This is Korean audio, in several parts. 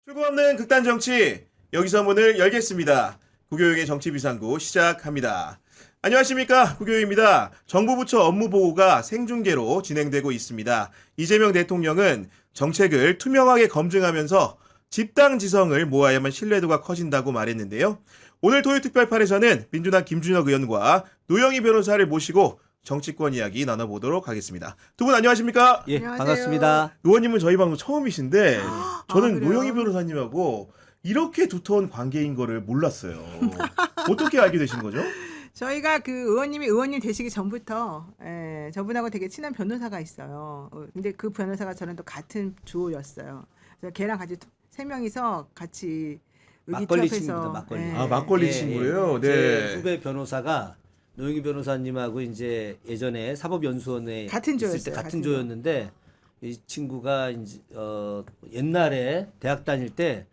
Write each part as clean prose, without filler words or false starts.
출구 없는 극단 정치, 여기서 문을 열겠습니다. 구교육의 정치비상구 시작합니다. 안녕하십니까, 구교육입니다. 정부 부처 업무 보고가 생중계로 진행되고 있습니다. 이재명 대통령은 정책을 투명하게 검증하면서 집당지성을 모아야만 신뢰도가 커진다고 말했는데요. 오늘 토요특별판에서는 민주당 김준혁 의원과 노영희 변호사를 모시고 정치권 이야기 나눠보도록 하겠습니다. 두 분 안녕하십니까? 예, 안녕하세요. 반갑습니다. 의원님은 저희 방송 처음이신데 저는 그래요? 노영희 변호사님하고 이렇게 두터운 관계인 거를 몰랐어요. 어떻게 알게 되신 거죠? 저희가 그 의원님이 의원님 되시기 전부터 저분하고 되게 친한 변호사가 있어요. 근데 그 변호사가 저는 또 같은 주호였어요. 그래서 걔랑 같이 세 명이서 같이 막걸리 의기투합해서, 친구입니다, 막걸리. 아, 막걸리 친구예요? 네. 제 후배 변호사가 노영희 변호사님하고 이제 예전에 사법연수원에 같은 있을 조였어요, 때 같은 같은 조였는데 이 친구가 이제 옛날에 대학 다닐 때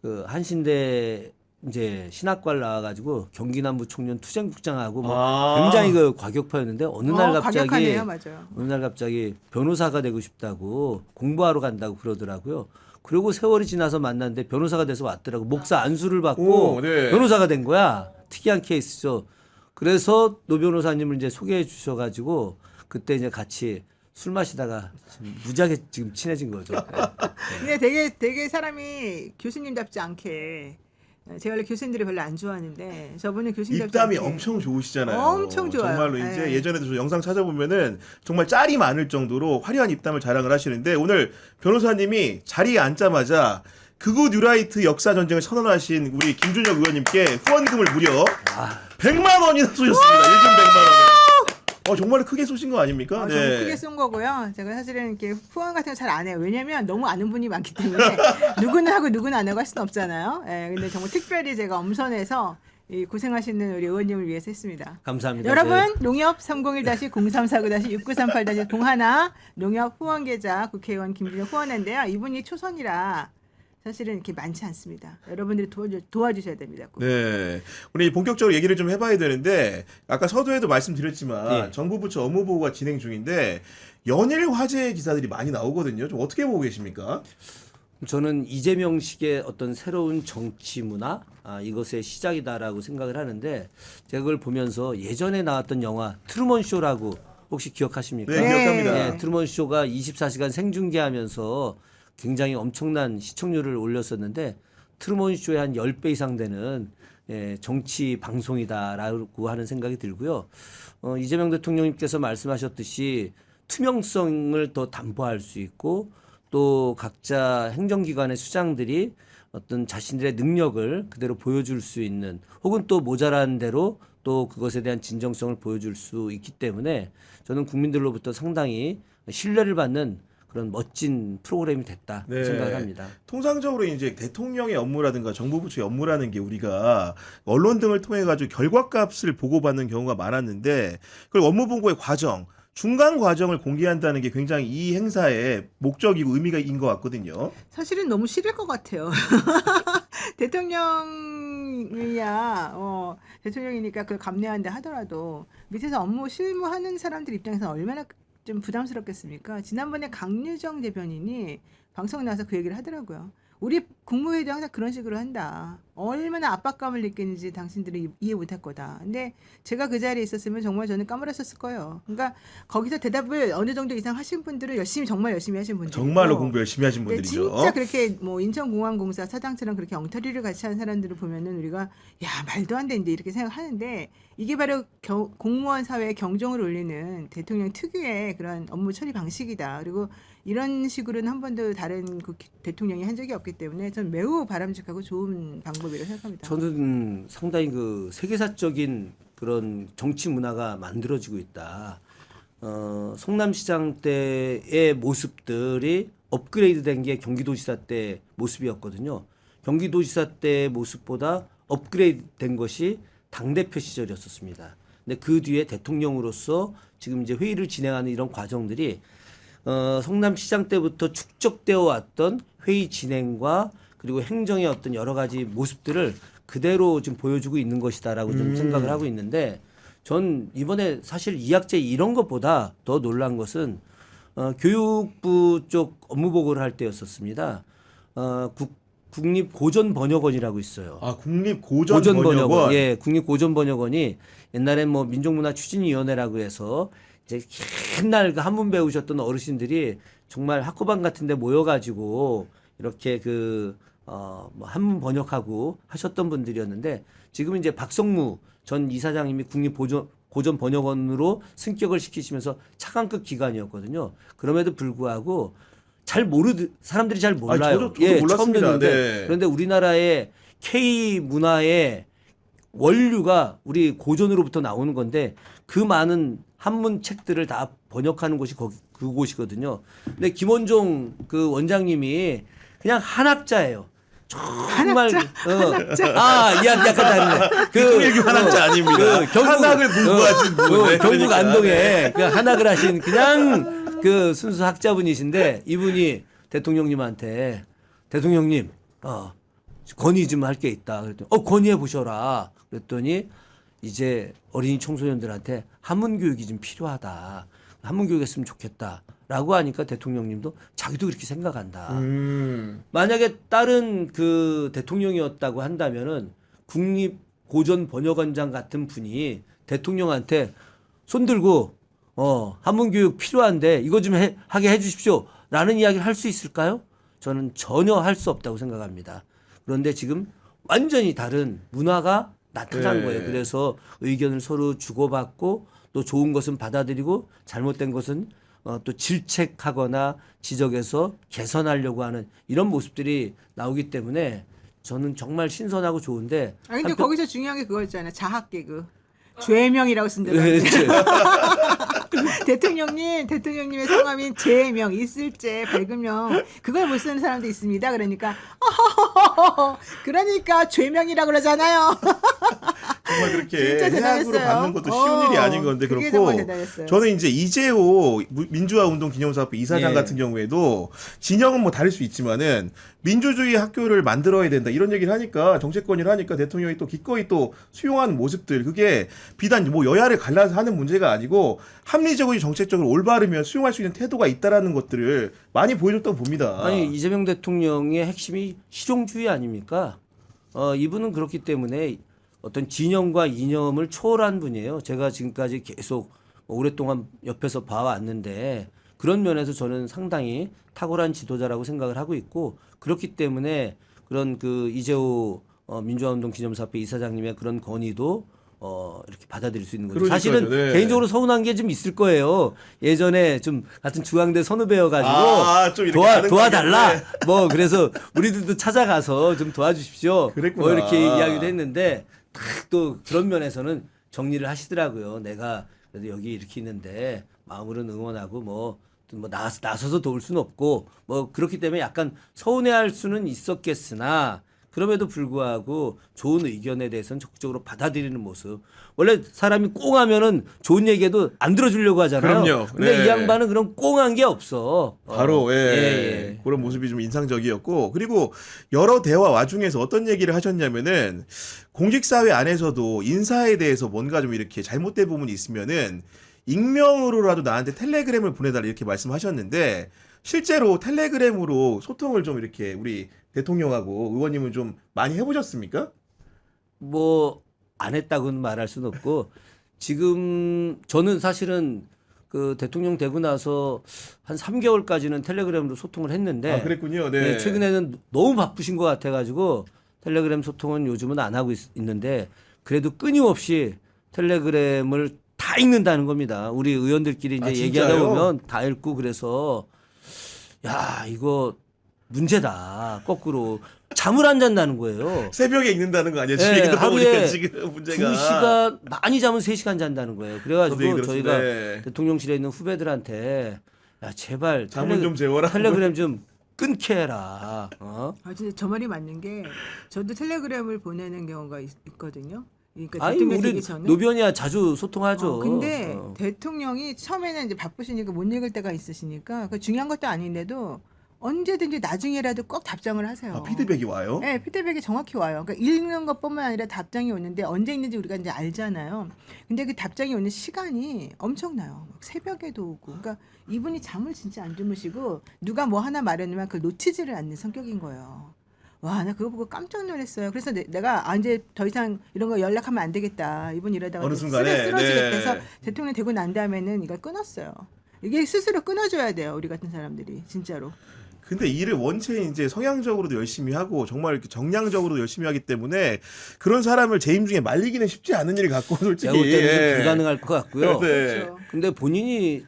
그 한신대 이제 신학과를 나와가지고 경기남부 청년 투쟁국장하고 뭐 굉장히 그 과격파였는데 어느 날 갑자기 과격하네요, 맞아요. 어느 날 갑자기 변호사가 되고 싶다고 공부하러 간다고 그러더라고요. 그리고 세월이 지나서 만났는데 변호사가 돼서 왔더라고. 목사 안수를 받고 오, 네. 변호사가 된 거야. 특이한 케이스죠. 그래서 노 변호사님을 이제 소개해 주셔가지고 그때 이제 같이 술 마시다가 지금 무지하게 지금 친해진 거죠. 네. 근데 되게 사람이 교수님답지 않게, 제가 원래 교수님들이 별로 안 좋아하는데 저분은 교수님답지 입담이 않게 엄청 좋으시잖아요. 엄청 좋아요. 정말로 이제 네. 예전에도 저 영상 찾아보면은 정말 짤이 많을 정도로 화려한 입담을 자랑을 하시는데 오늘 변호사님이 자리에 앉자마자 극우 뉴라이트 역사 전쟁을 선언하신 우리 김준혁 의원님께 후원금을 무려 100만 원이나 쏘셨습니다. 일금 100만 원을. 정말 크게 쏘신 거 아닙니까? 네. 좀 크게 쏜 거고요. 제가 사실은 이렇게 후원 같은 거 잘 안 해요. 왜냐면 너무 아는 분이 많기 때문에 누구는 하고 누구는 안 하고 할 수는 없잖아요. 근데 정말 특별히 제가 엄선해서 이 고생하시는 우리 의원님을 위해서 했습니다. 감사합니다. 여러분, 농협 301-0349-6381-01 농협 후원 계좌 국회의원 김준혁 후원인데요. 이분이 초선이라 사실은 이렇게 많지 않습니다. 여러분들이 도와주셔야 됩니다. 꼭. 네. 우리 본격적으로 얘기를 좀 해봐야 되는데, 아까 서두에도 말씀드렸지만, 네. 정부 부처 업무 보고가 진행 중인데, 연일 화제 기사들이 많이 나오거든요. 좀 어떻게 보고 계십니까? 저는 이재명식의 어떤 새로운 정치 문화 이것의 시작이다라고 생각을 하는데 제가 그걸 보면서 예전에 나왔던 영화 트루먼 쇼라고 혹시 기억하십니까? 네, 기억합니다. 네, 트루먼 쇼가 24시간 생중계하면서 굉장히 엄청난 시청률을 올렸었는데 트루먼 쇼의 한 10배 이상 되는 정치 방송이다라고 하는 생각이 들고요. 이재명 대통령님께서 말씀하셨듯이 투명성을 더 담보할 수 있고 또 각자 행정기관의 수장들이 어떤 자신들의 능력을 그대로 보여줄 수 있는 혹은 또 모자란 대로 또 그것에 대한 진정성을 보여줄 수 있기 때문에 저는 국민들로부터 상당히 신뢰를 받는 그런 멋진 프로그램이 됐다 네. 생각을 합니다. 통상적으로 이제 대통령의 업무라든가 정부 부처의 업무라는 게 우리가 언론 등을 통해 가지고 결과값을 보고받는 경우가 많았는데 그걸 업무 보고의 과정, 중간 과정을 공개한다는 게 굉장히 이 행사의 목적이고 의미가 있는 것 같거든요. 사실은 너무 싫을 것 같아요. 대통령이니까 그걸 감내한다 하더라도 밑에서 업무 실무하는 사람들 입장에서는 얼마나 좀 부담스럽겠습니까? 지난번에 강유정 대변인이 방송에 나와서 그 얘기를 하더라고요. 우리 국무회의도 항상 그런 식으로 한다. 얼마나 압박감을 느끼는지 당신들은 이해 못할 거다. 근데 제가 그 자리에 있었으면 정말 저는 까무러졌을 거예요. 그러니까 거기서 대답을 어느 정도 이상 하신 분들은 정말 열심히 하신 분들. 정말로 공부 열심히 하신 근데 분들이죠. 진짜 그렇게 뭐 인천공항공사 사장처럼 그렇게 엉터리를 같이 하는 사람들을 보면은 우리가 야 말도 안 되는데 이렇게 생각하는데 이게 바로 공무원 사회의 경종을 울리는 대통령 특유의 그런 업무 처리 방식이다. 그리고 이런 식으로는 한 번도 다른 대통령이 한 적이 없기 때문에 저는 매우 바람직하고 좋은 방법이라고 생각합니다. 저는 상당히 그 세계사적인 그런 정치 문화가 만들어지고 있다. 성남시장 때의 모습들이 업그레이드된 게 경기도지사 때 모습이었거든요. 경기도지사 때 모습보다 업그레이드된 것이 당대표 시절이었었습니다. 근데 그 뒤에 대통령으로서 지금 이제 회의를 진행하는 이런 과정들이 성남시장 때부터 축적되어 왔던 회의 진행과 그리고 행정의 어떤 여러 가지 모습들을 그대로 지금 보여주고 있는 것이다라고 좀 생각을 하고 있는데 전 이번에 사실 이학제 이런 것보다 더 놀란 것은 교육부 쪽 업무 보고를 할 때였었습니다. 국립고전번역원이라고 있어요. 아, 국립고전번역원. 예, 국립고전번역원이 옛날엔 뭐 민족문화추진위원회라고 해서 이제 옛날 그 한문 배우셨던 어르신들이 정말 학고방 같은데 모여가지고 이렇게 뭐 한문 번역하고 하셨던 분들이었는데 지금 이제 박성무 전 이사장님이 국립고전번역원으로 승격을 시키시면서 차관급 기관이었거든요. 그럼에도 불구하고 사람들이 잘 몰라요. 저도 예, 처음 몰랐습니다. 듣는데 네. 그런데 우리나라의 K 문화의 원류가 우리 고전으로부터 나오는 건데 그 많은 한문 책들을 다 번역하는 곳이 그곳이거든요. 근데 김원종 그 원장님이 그냥 한학자예요. 정말 이야기 약간 다르네. 통일교 한학자 아닙니다. 한학을 공부하신 분. 경북 안동에 그 한학을 하신 그냥 그 순수 학자분이신데 이분이 대통령님한테 대통령님 건의 좀 할 게 있다. 그랬더니 건의해 보셔라. 그랬더니 이제 어린이 청소년들한테 한문 교육이 좀 필요하다. 한문 교육 했으면 좋겠다라고 하니까 대통령님도 자기도 그렇게 생각한다. 만약에 다른 그 대통령이었다고 한다면은 국립고전번역원장 같은 분이 대통령한테 손 들고 한문 교육 필요한데 이거 좀 하게 해주십시오라는 이야기를 할 수 있을까요? 저는 전혀 할 수 없다고 생각합니다. 그런데 지금 완전히 다른 문화가 나타난 네. 거예요. 그래서 의견을 서로 주고받고 또 좋은 것은 받아들이고 잘못된 것은 또 질책하거나 지적해서 개선하려고 하는 이런 모습들이 나오기 때문에 저는 정말 신선하고 좋은데. 근데 거기서 중요한 게 그거 있잖아요. 자학 개그. 죄명이라고 쓴다고. 대통령님의 성함인 제명, 있을제, 밝으명 그걸 못 쓰는 사람도 있습니다. 그러니까 죄명이라고 그러잖아요. 정말 그렇게 진짜 해악으로 대단했어요. 받는 것도 쉬운 일이 아닌 건데 그게 그렇고 정말 대단했어요. 저는 이제 이재호 민주화운동 기념사업회 이사장 예. 같은 경우에도 진영은 뭐 다를 수 있지만은 민주주의 학교를 만들어야 된다 이런 얘기를 하니까 정책권을 하니까 대통령이 또 기꺼이 또 수용하는 모습들 그게 비단 뭐 여야를 갈라서 하는 문제가 아니고 합리적으로 정책적으로 올바르면 수용할 수 있는 태도가 있다라는 것들을 많이 보여줬다고 봅니다. 아니 이재명 대통령의 핵심이 실용주의 아닙니까? 이분은 그렇기 때문에 어떤 진영과 이념을 초월한 분이에요. 제가 지금까지 계속 오랫동안 옆에서 봐왔는데 그런 면에서 저는 상당히 탁월한 지도자라고 생각을 하고 있고 그렇기 때문에 그런 그 이재호 민주화운동 기념사업회 이사장님의 그런 건의도 이렇게 받아들일 수 있는 거죠. 그러니까요, 사실은 네. 개인적으로 서운한 게 좀 있을 거예요. 예전에 좀 같은 중앙대 선후배여가지고 좀 이렇게 가는 도와달라. 거겠네. 뭐 그래서 우리들도 찾아가서 좀 도와주십시오. 그랬구나. 뭐 이렇게 이야기를 했는데 딱 또 그런 면에서는 정리를 하시더라고요. 내가 그래도 여기 이렇게 있는데 마음으로는 응원하고 뭐 나서서 도울 수는 없고 뭐 그렇기 때문에 약간 서운해할 수는 있었겠으나 그럼에도 불구하고 좋은 의견에 대해서는 적극적으로 받아들이는 모습. 원래 사람이 꽁하면은 좋은 얘기해도 안 들어주려고 하잖아요. 그럼요. 근데 네. 이 양반은 그런 꽁한 게 없어. 바로 예. 그런 모습이 좀 인상적이었고 그리고 여러 대화 와중에서 어떤 얘기를 하셨냐면은 공직사회 안에서도 인사에 대해서 뭔가 좀 이렇게 잘못된 부분이 있으면은 익명으로라도 나한테 텔레그램을 보내달라 이렇게 말씀하셨는데 실제로 텔레그램으로 소통을 좀 이렇게 우리 대통령하고 의원님은 좀 많이 해보셨습니까? 뭐 안 했다고는 말할 수는 없고 지금 저는 사실은 그 대통령 되고 나서 한 3개월까지는 텔레그램으로 소통을 했는데 그랬군요. 네. 네, 최근에는 너무 바쁘신 것 같아가지고 텔레그램 소통은 요즘은 안 하고 있는데 그래도 끊임없이 텔레그램을 다 읽는다는 겁니다. 우리 의원들끼리 이제 얘기하다 진짜요? 보면 다 읽고 그래서 야 이거 문제다. 거꾸로 잠을 안 잔다는 거예요. 새벽에 읽는다는 거 아니에요? 네, 지금 하루에 보니까 지금 문제가 2시간 많이 자면 3시간 잔다는 거예요. 저도 그래가지고 얘기 저희가 들었습니다. 네. 대통령실에 있는 후배들한테 야 제발 잠을 좀 재워라. 텔레그램 좀 끊게 해라. 진짜 저 말이 맞는 게 저도 텔레그램을 보내는 경우가 있거든요. 그러니까 아니 대통령 우리 되기 전에. 노변이야 자주 소통하죠. 근데 대통령이 처음에는 이제 바쁘시니까 못 읽을 때가 있으시니까 그 중요한 것도 아닌데도 언제든지 나중에라도 꼭 답장을 하세요. 피드백이 와요? 네, 피드백이 정확히 와요. 그러니까 읽는 것뿐만 아니라 답장이 오는데 언제 있는지 우리가 이제 알잖아요. 근데 그 답장이 오는 시간이 엄청나요. 막 새벽에도 오고. 그러니까 이분이 잠을 진짜 안 주무시고 누가 뭐 하나 말해놓으면 그걸 놓치지를 않는 성격인 거예요. 와, 나 그거 보고 깜짝 놀랐어요. 그래서 내가 이제 더 이상 이런 거 연락하면 안 되겠다. 이분 이러다가 어느 순간에, 쓰러지겠다 네. 해서 대통령 되고 난 다음에는 이걸 끊었어요. 이게 스스로 끊어줘야 돼요. 우리 같은 사람들이 진짜로. 근데 일을 원체 이제 성향적으로도 열심히 하고 정말 이렇게 정량적으로도 열심히 하기 때문에 그런 사람을 재임 중에 말리기는 쉽지 않은 일 같고 솔직히 제가 볼 때는 좀 예. 불가능할 것 같고요. 네. 그렇죠. 근데 본인이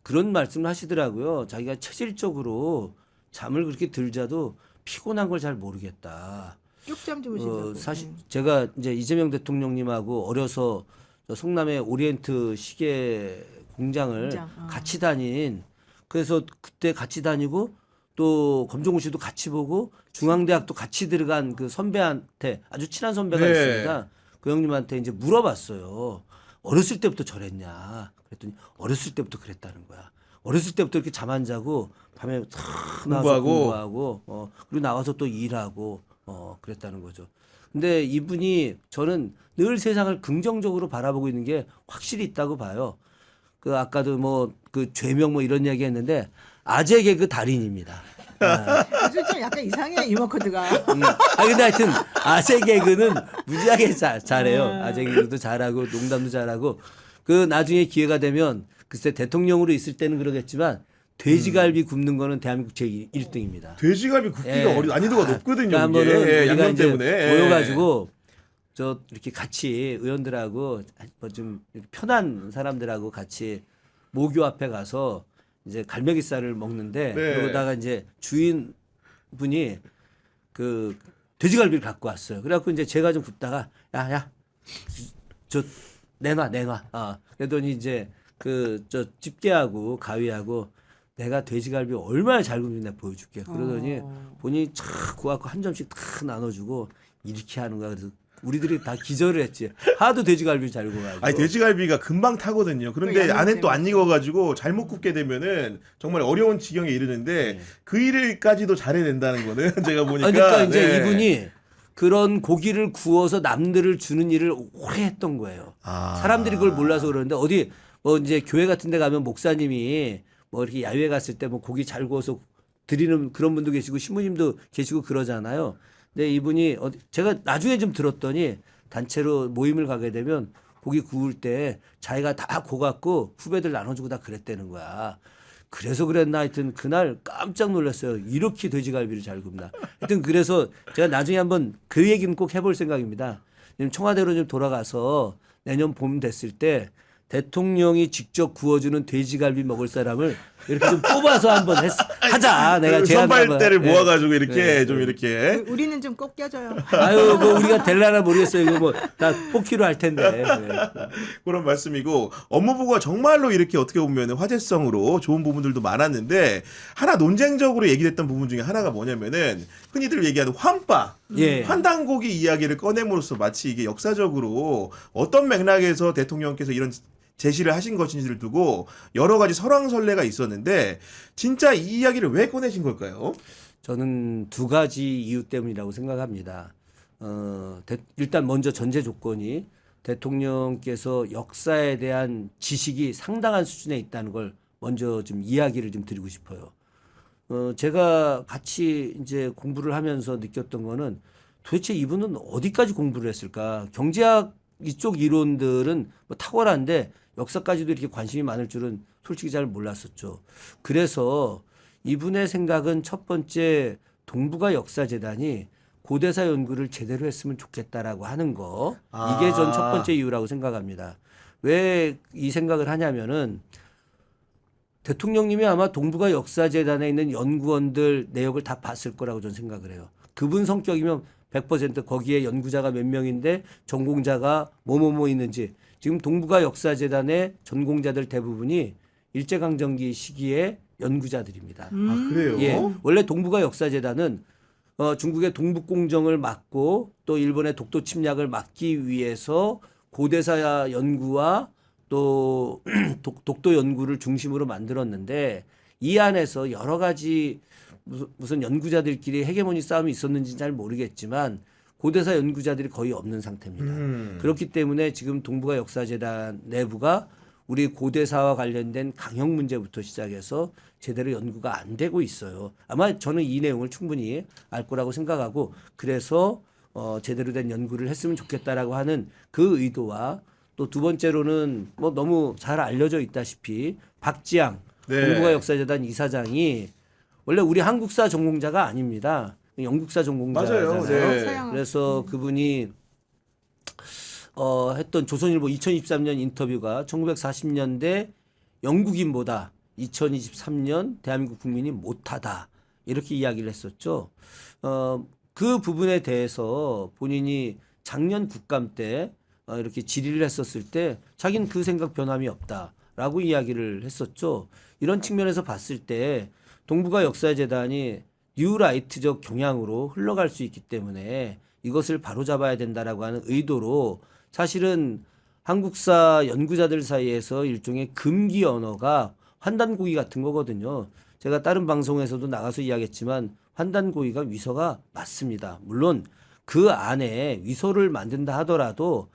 그런 말씀을 하시더라고요. 자기가 체질적으로 잠을 그렇게 들자도 피곤한 걸 잘 모르겠다. 쪽잠 주무신다고. 사실 제가 이제 이재명 대통령님하고 어려서 저 성남의 오리엔트 시계 공장을 공장, 같이 다닌, 그래서 그때 같이 다니고 또 검정고 씨도 같이 보고 중앙대학도 같이 들어간 그 선배한테, 아주 친한 선배가 네. 있습니다. 그 형님한테 이제 물어봤어요. 어렸을 때부터 저랬냐? 그랬더니 어렸을 때부터 그랬다는 거야. 어렸을 때부터 이렇게 잠 안 자고 밤에 탁 나와서 공부하고 그리고 나와서 또 일하고 그랬다는 거죠. 근데 이분이, 저는 늘 세상을 긍정적으로 바라보고 있는 게 확실히 있다고 봐요. 그 아까도 뭐 그 죄명 뭐 이런 얘기 했는데 아재 개그 달인입니다. 요즘 좀 약간 이상해 이모코드가. 근데 하여튼 아재 개그는 무지하게 잘해요. 아재 개그도 잘하고 농담도 잘하고, 그 나중에 기회가 되면 글쎄 대통령으로 있을 때는 그러겠지만 돼지갈비 굽는 거는 대한민국 제 1등입니다. 돼지갈비 굽기가 예. 난이도가 높거든요. 그러니까 한번은 이게. 우리가 양념 이제 때문에 예. 모여가지고 저 이렇게 같이 의원들하고 뭐 좀 편한 사람들하고 같이 모교 앞에 가서 이제 갈매기살을 먹는데, 네. 그러다가 이제 주인분이 그 돼지갈비를 갖고 왔어요. 그래갖고 이제 제가 좀 굽다가 야 저 내놔. 그랬더니 이제 그 저 집게하고 가위하고 내가 돼지갈비 얼마나 잘 굽는지 내가 보여줄게. 그러더니 본인이 착 구워갖고 한 점씩 탁 나눠주고 이렇게 하는 거야. 그래서 우리들이 다 기절을 했지. 하도 돼지갈비 잘 구워가지고. 아니 돼지갈비가 금방 타거든요. 그런데 양념 안에 또 안 때문에. 익어가지고 잘못 굽게 되면은 정말 어려운 지경에 이르는데 네. 그 일까지도 잘해낸다는 거는 제가 보니까. 그러니까 이제 네. 이분이 그런 고기를 구워서 남들을 주는 일을 오래 했던 거예요. 아. 사람들이 그걸 몰라서 그러는데, 어디 뭐 이제 교회 같은 데 가면 목사님이 뭐 이렇게 야외 갔을 때 뭐 고기 잘 구워서 드리는 그런 분도 계시고 신부님도 계시고 그러잖아요. 근데 이분이 제가 나중에 좀 들었더니 단체로 모임을 가게 되면 고기 구울 때 자기가 다 고갖고 후배들 나눠주고 다 그랬다는 거야. 그래서 그랬나 하여튼 그날 깜짝 놀랐어요. 이렇게 돼지갈비를 잘 굽나. 하여튼 그래서 제가 나중에 한번 그 얘기는 꼭 해볼 생각입니다. 지금 청와대로 좀 돌아가서 내년 봄 됐을 때 대통령이 직접 구워주는 돼지갈비 먹을 사람을 이렇게 좀 뽑아서 한번 하자. 내가 제안 한번. 선발대를 예. 모아가지고 이렇게 네. 좀 이렇게. 우리는 좀 꼭 껴줘요. 아유, 뭐 우리가 될라나 모르겠어요. 이거 뭐 다 뽑기로 할 텐데. 네. 그런 말씀이고, 업무보고가 정말로 이렇게 어떻게 보면 화제성으로 좋은 부분들도 많았는데 하나 논쟁적으로 얘기됐던 부분 중에 하나가 뭐냐면은 흔히들 얘기하는 환빠, 예. 환단고기 이야기를 꺼냄으로써 마치 이게 역사적으로 어떤 맥락에서 대통령께서 이런 제시를 하신 것인지를 두고 여러 가지 설왕설래가 있었는데 진짜 이 이야기를 왜 꺼내신 걸까요? 저는 두 가지 이유 때문이라고 생각합니다. 일단 먼저 전제 조건이 대통령께서 역사에 대한 지식이 상당한 수준에 있다는 걸 먼저 좀 이야기를 좀 드리고 싶어요. 제가 같이 이제 공부를 하면서 느꼈던 거는 도대체 이분은 어디까지 공부를 했을까? 경제학 이쪽 이론들은 뭐 탁월한데 역사까지도 이렇게 관심이 많을 줄은 솔직히 잘 몰랐었죠. 그래서 이분의 생각은 첫 번째, 동북아 역사재단이 고대사 연구를 제대로 했으면 좋겠다라고 하는 거. 이게 전 첫 번째 이유라고 생각합니다. 왜 이 생각을 하냐면은 대통령님이 아마 동북아 역사재단에 있는 연구원들 내역을 다 봤을 거라고 저는 생각을 해요. 그분 성격이면 100% 거기에 연구자가 몇 명인데 전공자가 뭐뭐뭐 있는지. 지금 동북아 역사재단의 전공자들 대부분이 일제강점기 시기에 연구자들입니다. 아, 그래요? 예, 원래 동북아 역사재단은 중국의 동북공정을 막고 또 일본의 독도 침략을 막기 위해서 고대사 연구와 또 독도 연구를 중심으로 만들었는데, 이 안에서 여러 가지 무슨 연구자들끼리 헤게모니 싸움이 있었는지는 잘 모르겠지만 고대사 연구자들이 거의 없는 상태입니다. 그렇기 때문에 지금 동북아 역사재단 내부가 우리 고대사와 관련된 강형 문제부터 시작해서 제대로 연구가 안 되고 있어요. 아마 저는 이 내용을 충분히 알 거라고 생각하고 그래서 제대로 된 연구를 했으면 좋겠다라고 하는 그 의도와 또 두 번째로는 뭐 너무 잘 알려져 있다시피 박지양 네. 동북아 역사재단 이사장이 원래 우리 한국사 전공자가 아닙니다. 영국사 전공자잖아요. 맞아요. 네. 서양 그래서 그분이 했던 조선일보 2023년 인터뷰가 1940년대 영국인보다 2023년 대한민국 국민이 못하다 이렇게 이야기를 했었죠. 그 부분에 대해서 본인이 작년 국감 때 이렇게 질의를 했었을 때 자기는 그 생각 변함이 없다라고 이야기를 했었죠. 이런 측면에서 봤을 때 동북아 역사재단이 뉴라이트적 경향으로 흘러갈 수 있기 때문에 이것을 바로잡아야 된다라고 하는 의도로 사실은 한국사 연구자들 사이에서 일종의 금기 언어가 환단고의 같은 거거든요. 제가 다른 방송에서도 나가서 이야기했지만 환단고의가 위서가 맞습니다. 물론 그 안에 위서를 만든다 하더라도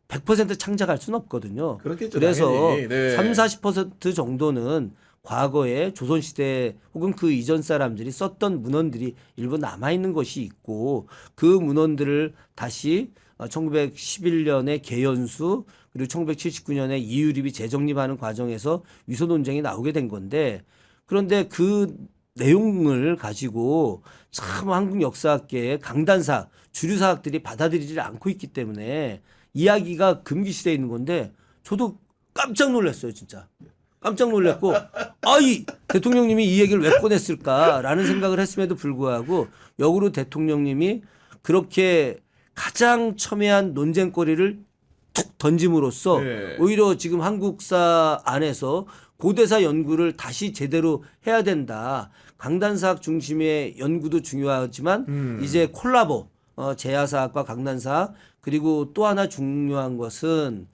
100% 창작할 수는 없거든요. 그렇겠죠, 그래서 당연히. 네. 30-40% 정도는 과거에 조선시대 혹은 그 이전 사람들이 썼던 문헌들이 일부 남아있는 것이 있고 그 문헌들을 다시 1911년에 개연수 그리고 1979년에 이유립이 재정립하는 과정에서 위서 논쟁이 나오게 된 건데 그런데 그 내용을 가지고 참 한국 역사학계의 강단사학, 주류사학들이 받아들이지 않고 있기 때문에 이야기가 금기시되어 있는 건데 저도 깜짝 놀랐어요, 진짜. 깜짝 놀랐고 이 대통령님이 이 얘기를 왜 꺼냈을까라는 생각을 했음에도 불구하고 역으로 대통령님이 그렇게 가장 첨예한 논쟁거리를 툭 던짐으로써 네. 오히려 지금 한국사 안에서 고대사 연구를 다시 제대로 해야 된다. 강단사학 중심의 연구도 중요하지만 이제 콜라보 제야사학과 강단사학 그리고 또 하나 중요한 것은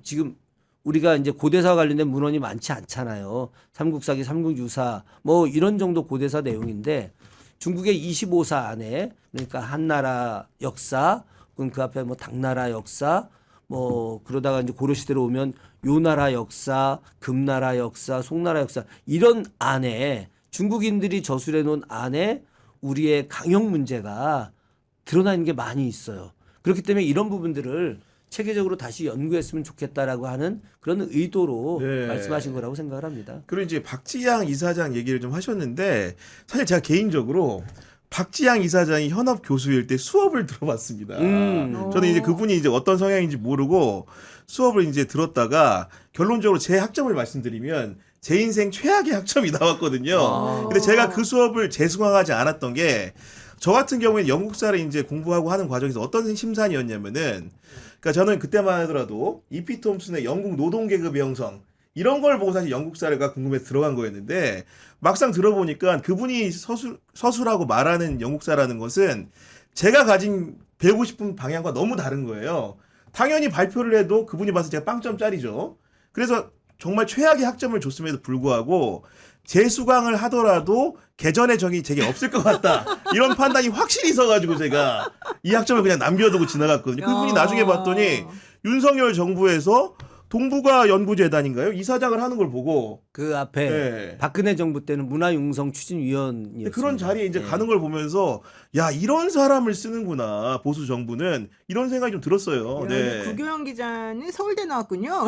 지금 우리가 이제 고대사와 관련된 문헌이 많지 않잖아요. 삼국사기, 삼국유사 뭐 이런 정도 고대사 내용인데 중국의 25사 안에 그러니까 한나라 역사, 그럼 그 앞에 뭐 당나라 역사, 뭐 그러다가 이제 고려시대로 오면 요나라 역사, 금나라 역사, 송나라 역사 이런 안에 중국인들이 저술해 놓은 안에 우리의 강형 문제가 드러나 있는 게 많이 있어요. 그렇기 때문에 이런 부분들을 체계적으로 다시 연구했으면 좋겠다라고 하는 그런 의도로 네. 말씀하신 거라고 생각을 합니다. 그리고 이제 박지양 이사장 얘기를 좀 하셨는데 사실 제가 개인적으로 박지양 이사장이 현업 교수일 때 수업을 들어봤습니다. 저는 이제 그분이 이제 어떤 성향인지 모르고 수업을 이제 들었다가 결론적으로 제 학점을 말씀드리면 제 인생 최악의 학점이 나왔거든요. 근데 제가 그 수업을 재수강하지 않았던 게 저 같은 경우에는 영국사를 이제 공부하고 하는 과정에서 어떤 심산이었냐면은 그러니까 저는 그때만 하더라도 E.P. 톰슨의 영국 노동계급의 형성 이런 걸 보고 사실 영국사가 궁금해서 들어간 거였는데 막상 들어보니까 그분이 서술하고 말하는 영국사라는 것은 제가 가진 배우고 싶은 방향과 너무 다른 거예요. 당연히 발표를 해도 그분이 봐서 제가 빵점짜리죠. 그래서 정말 최악의 학점을 줬음에도 불구하고 재수강을 하더라도 개전의 적이 제게 없을 것 같다. 이런 판단이 확실히 있어가지고 제가 이 학점을 그냥 남겨두고 지나갔거든요. 그분이 나중에 봤더니 윤석열 정부에서 동북아 연구재단인가요? 이사장을 하는 걸 보고 그 앞에 네. 박근혜 정부 때는 문화융성 추진위원이었습니다. 그런 자리에 이제 네. 가는 걸 보면서 야 이런 사람을 쓰는구나 보수 정부는 이런 생각이 좀 들었어요. 네. 구교영 기자는 서울대 나왔군요.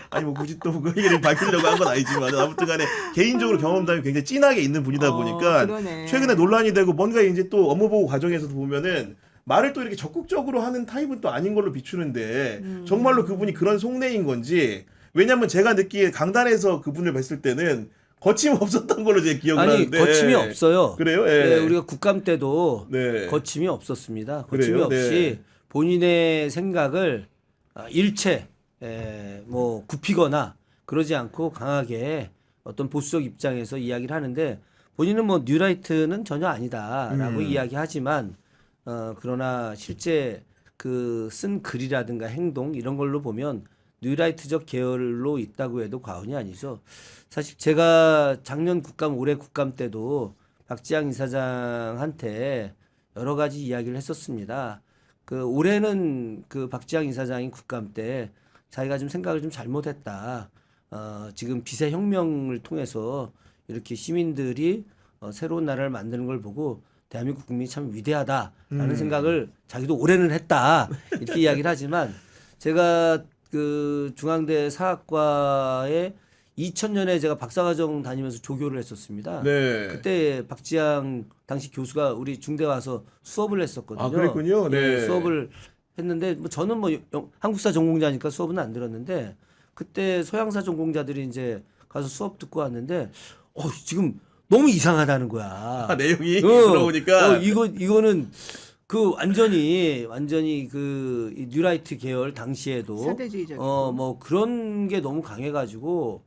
아니 뭐 굳이 또 그 얘기를 밝히려고 한 건 아니지만 아무튼간에 개인적으로 경험담이 굉장히 진하게 있는 분이다 보니까 그러네. 최근에 논란이 되고 뭔가 이제 또 업무 보고 과정에서도 보면은 말을 또 이렇게 적극적으로 하는 타입은 또 아닌 걸로 비추는데 정말로 그분이 그런 속내인 건지 왜냐면 제가 느끼기에 강단에서 그분을 뵀을 때는 거침없었던 걸로 제 기억을 아니 하는데 거침이 없어요. 그래요? 예. 네, 우리가 국감 때도 네. 거침이 없었습니다. 거침이 그래요? 없이 네. 본인의 생각을 일체 뭐 굽히거나 그러지 않고 강하게 어떤 보수적 입장에서 이야기를 하는데 본인은 뭐 뉴라이트는 전혀 아니다라고 이야기하지만 그러나 실제 그 쓴 글이라든가 행동 이런 걸로 보면 뉴라이트적 계열로 있다고 해도 과언이 아니죠. 사실 제가 작년 국감 올해 국감 때도 박지양 이사장한테 여러 가지 이야기를 했었습니다. 그 올해는 그 박지양 이사장이 국감 때 자기가 좀 생각을 좀 잘못했다. 지금 비세 혁명을 통해서 이렇게 시민들이 새로운 나라를 만드는 걸 보고 대한민국 국민이 참 위대하다라는 생각을 자기도 올해는 했다. 이렇게 이야기를 하지만 제가 그 중앙대 사학과에 2000년에 제가 박사과정 다니면서 조교를 했었습니다. 네. 그때 박지양 당시 교수가 우리 중대 와서 수업을 했었거든요. 아, 그랬군요. 네. 예, 수업을 했는데 뭐 저는 뭐 한국사 전공자니까 수업은 안 들었는데 그때 서양사 전공자들이 이제 가서 수업 듣고 왔는데 지금 너무 이상하다는 거야. 아, 내용이 들어보니까 이거는 그 완전히 그 뉴라이트 계열 당시에도 사대주의적이고. 뭐 그런 게 너무 강해가지고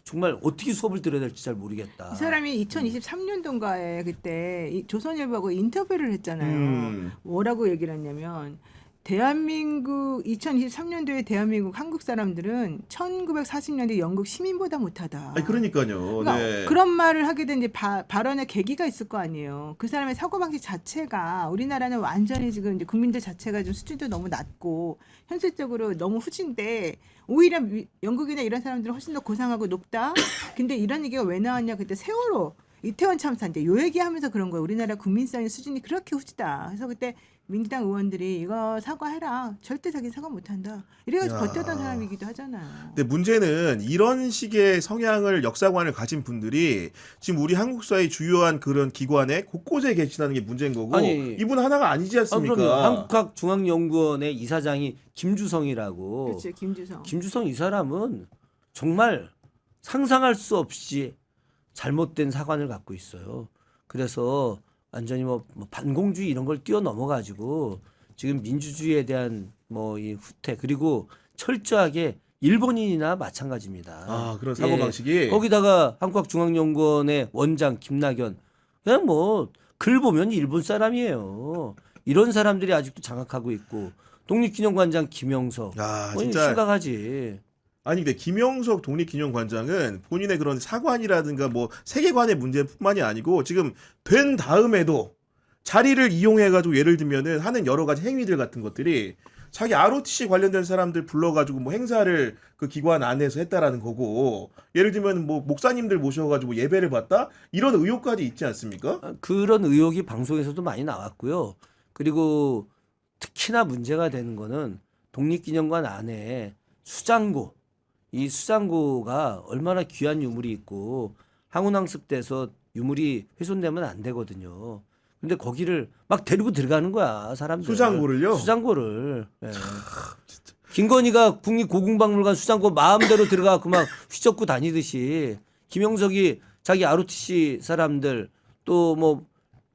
정말 어떻게 수업을 들어야 될지 잘 모르겠다. 이 사람이 2023년도인가에 그때 조선일보하고 인터뷰를 했잖아요. 뭐라고 얘기를 했냐면 대한민국 2023년도에 대한민국 한국 사람들은 1940년대 영국 시민보다 못하다. 아니 그러니까요. 그러니까 네. 그런 말을 하게 된 이제 발언의 계기가 있을 거 아니에요. 그 사람의 사고방식 자체가 우리나라는 완전히 지금 이제 국민들 자체가 좀 수준도 너무 낮고 현실적으로 너무 후진데 오히려 영국이나 이런 사람들은 훨씬 더 고상하고 높다. 근데 이런 얘기가 왜 나왔냐? 그때 세월호 이태원 참사인데 요 얘기하면서 그런 거예요. 우리나라 국민성의 수준이 그렇게 후지다. 그래서 그때 민주당 의원들이 이거 사과해라. 절대 자기 사과 못한다. 이래가지고 야. 버텼던 사람이기도 하잖아요. 근데 문제는 이런 식의 성향을 역사관을 가진 분들이 지금 우리 한국 사회 주요한 그런 기관에 곳곳에 계시다는 게 문제인 거고 아니, 이분 하나가 아니지 않습니까? 그럼요. 한국학중앙연구원의 이사장이 김주성이라고. 그렇죠. 김주성. 김주성 이 사람은 정말 상상할 수 없이 잘못된 사관을 갖고 있어요. 그래서 완전히 뭐 반공주의 이런 걸 뛰어넘어 가지고 지금 민주주의에 대한 뭐 이 후퇴 그리고 철저하게 일본인이나 마찬가지입니다. 아, 그런 사고 방식이 거기다가 한국학중앙연구원의 원장 김낙연 그냥 뭐 글 보면 일본 사람이에요. 이런 사람들이 아직도 장악하고 있고 독립기념관장 김영석 야, 뭐 진짜 심각하지. 아니 근데 김영석 독립기념관장은 본인의 그런 사관이라든가 뭐 세계관의 문제뿐만이 아니고 지금 된 다음에도 자리를 이용해가지고 예를 들면은 하는 여러 가지 행위들 같은 것들이 자기 ROTC 관련된 사람들 불러가지고 뭐 행사를 그 기관 안에서 했다라는 거고 예를 들면 뭐 목사님들 모셔가지고 예배를 받다 이런 의혹까지 있지 않습니까? 그런 의혹이 방송에서도 많이 나왔고요. 그리고 특히나 문제가 되는 거는 독립기념관 안에 수장고 이 수장고가 얼마나 귀한 유물이 있고 항운항습돼서 유물이 훼손되면 안 되거든요. 근데 거기를 막 데리고 들어가는 거야 사람들. 수장고를요? 수장고를. 예. 김건희가 국립고궁박물관 수장고 마음대로 들어가고 막 휘젓고 다니듯이 김영석이 자기 ROTC 사람들 또 뭐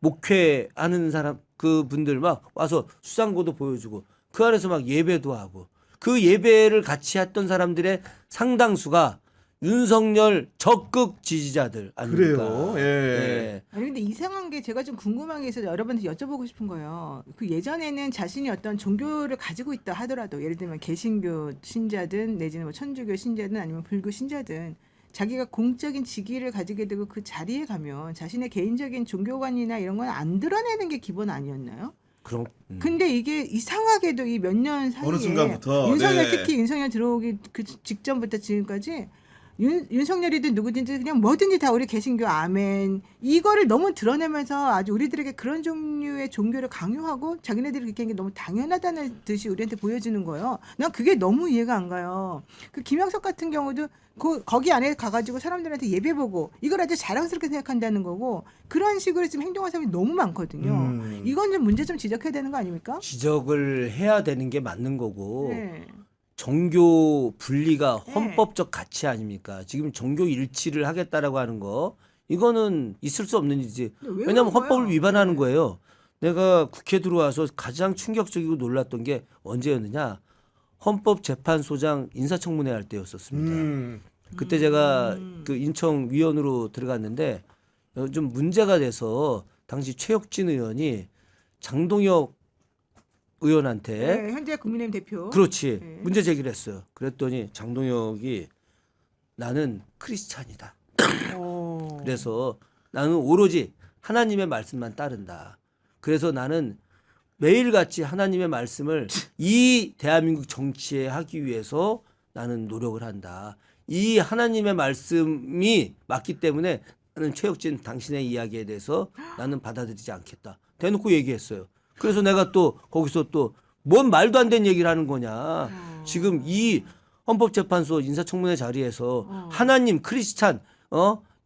목회하는 사람 그 분들 막 와서 수장고도 보여주고 그 안에서 막 예배도 하고 그 예배를 같이 했던 사람들의 상당수가 윤석열 적극 지지자들 아닙니까? 그래요. 예. 아니 근데 이상한 게 제가 좀 궁금한 게 있어서 여러분한테 여쭤보고 싶은 거예요. 그 예전에는 자신이 어떤 종교를 가지고 있다 하더라도 예를 들면 개신교 신자든 내지는 뭐 천주교 신자든 아니면 불교 신자든 자기가 공적인 직위를 가지게 되고 그 자리에 가면 자신의 개인적인 종교관이나 이런 건 안 드러내는 게 기본 아니었나요? 그럼 근데 이게 이상하게도 이 몇 년 사이에 어느 순간부터, 윤석열 네. 특히 윤석열 들어오기 그 직전부터 지금까지 윤석열이든 누구든지 그냥 뭐든지 다 우리 개신교 아멘 이거를 너무 드러내면서 아주 우리들에게 그런 종류의 종교를 강요하고 자기네들이 그렇게 하는 게 너무 당연하다는 듯이 우리한테 보여주는 거예요. 난 그게 너무 이해가 안 가요. 그 김영석 같은 경우도 거기 안에 가가지고 사람들한테 예배 보고 이걸 아주 자랑스럽게 생각한다는 거고 그런 식으로 지금 행동하는 사람이 너무 많거든요. 이건 좀 문제 좀 지적해야 되는 거 아닙니까? 지적을 해야 되는 게 맞는 거고 네. 종교 분리가 헌법적 가치 아닙니까? 지금 종교 일치를 하겠다라고 하는 거 이거는 있을 수 없는 일이지. 근데 왜 왜냐하면 그런 헌법을 거예요? 위반하는 거예요. 내가 국회 들어와서 가장 충격적이고 놀랐던 게 언제였느냐? 헌법재판소장 인사청문회 할 때였었습니다. 그때 제가 그 인청 위원으로 들어갔는데 좀 문제가 돼서 당시 최혁진 의원이 장동혁 의원한테 네, 현재 국민의힘 대표. 그렇지 네. 문제 제기를 했어요. 그랬더니 장동혁이 나는 크리스찬이다. 그래서 나는 오로지 하나님의 말씀만 따른다. 그래서 나는 매일같이 하나님의 말씀을 이 대한민국 정치에 하기 위해서 나는 노력을 한다. 이 하나님의 말씀이 맞기 때문에 나는 최혁진 당신의 이야기에 대해서 나는 받아들이지 않겠다. 대놓고 얘기했어요. 그래서 내가 또 거기서 또 뭔 말도 안 되는 얘기를 하는 거냐. 지금 이 헌법재판소 인사청문회 자리에서 하나님 크리스찬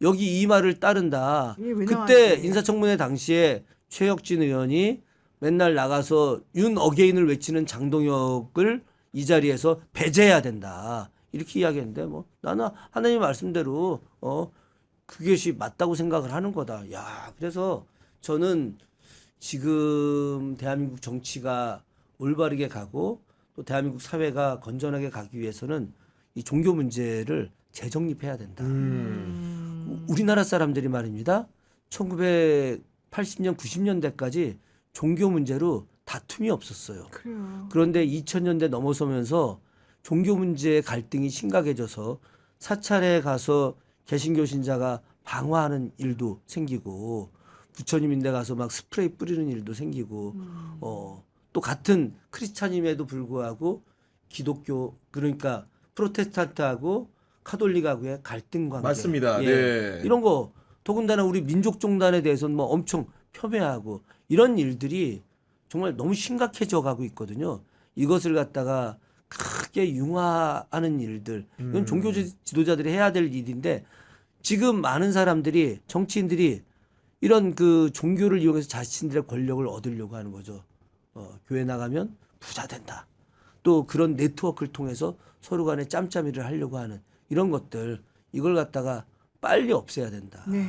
여기 이 말을 따른다. 이게 왜 그때 나왔지? 인사청문회 당시에 최혁진 의원이 맨날 나가서 윤 어게인을 외치는 장동혁을 이 자리에서 배제해야 된다. 이렇게 이야기했는데 뭐 나는 하나님 말씀대로 그것이 맞다고 생각을 하는 거다. 야, 그래서 저는 지금 대한민국 정치가 올바르게 가고 또 대한민국 사회가 건전하게 가기 위해서는 이 종교 문제를 재정립해야 된다. 우리나라 사람들이 말입니다. 1980년, 90년대까지 종교 문제로 다툼이 없었어요. 그래요. 그런데 2000년대 넘어서면서 종교 문제의 갈등이 심각해져서 사찰에 가서 개신교 신자가 방화하는 일도 생기고 부처님인데 가서 막 스프레이 뿌리는 일도 생기고 또 같은 크리스찬임에도 불구하고 기독교 그러니까 프로테스탄트하고 카톨릭하고의 갈등 관계 맞습니다. 예. 네. 이런 거 더군다나 우리 민족 종단에 대해서는 뭐 엄청 폄훼하고 이런 일들이 정말 너무 심각해져 가고 있거든요. 이것을 갖다가 크게 융화하는 일들 이건 종교 지도자들이 해야 될 일인데 지금 많은 사람들이 정치인들이 이런 그 종교를 이용해서 자신들의 권력을 얻으려고 하는 거죠. 교회 나가면 부자 된다. 또 그런 네트워크를 통해서 서로 간에 짬짬이를 하려고 하는 이런 것들 이걸 갖다가 빨리 없애야 된다. 네.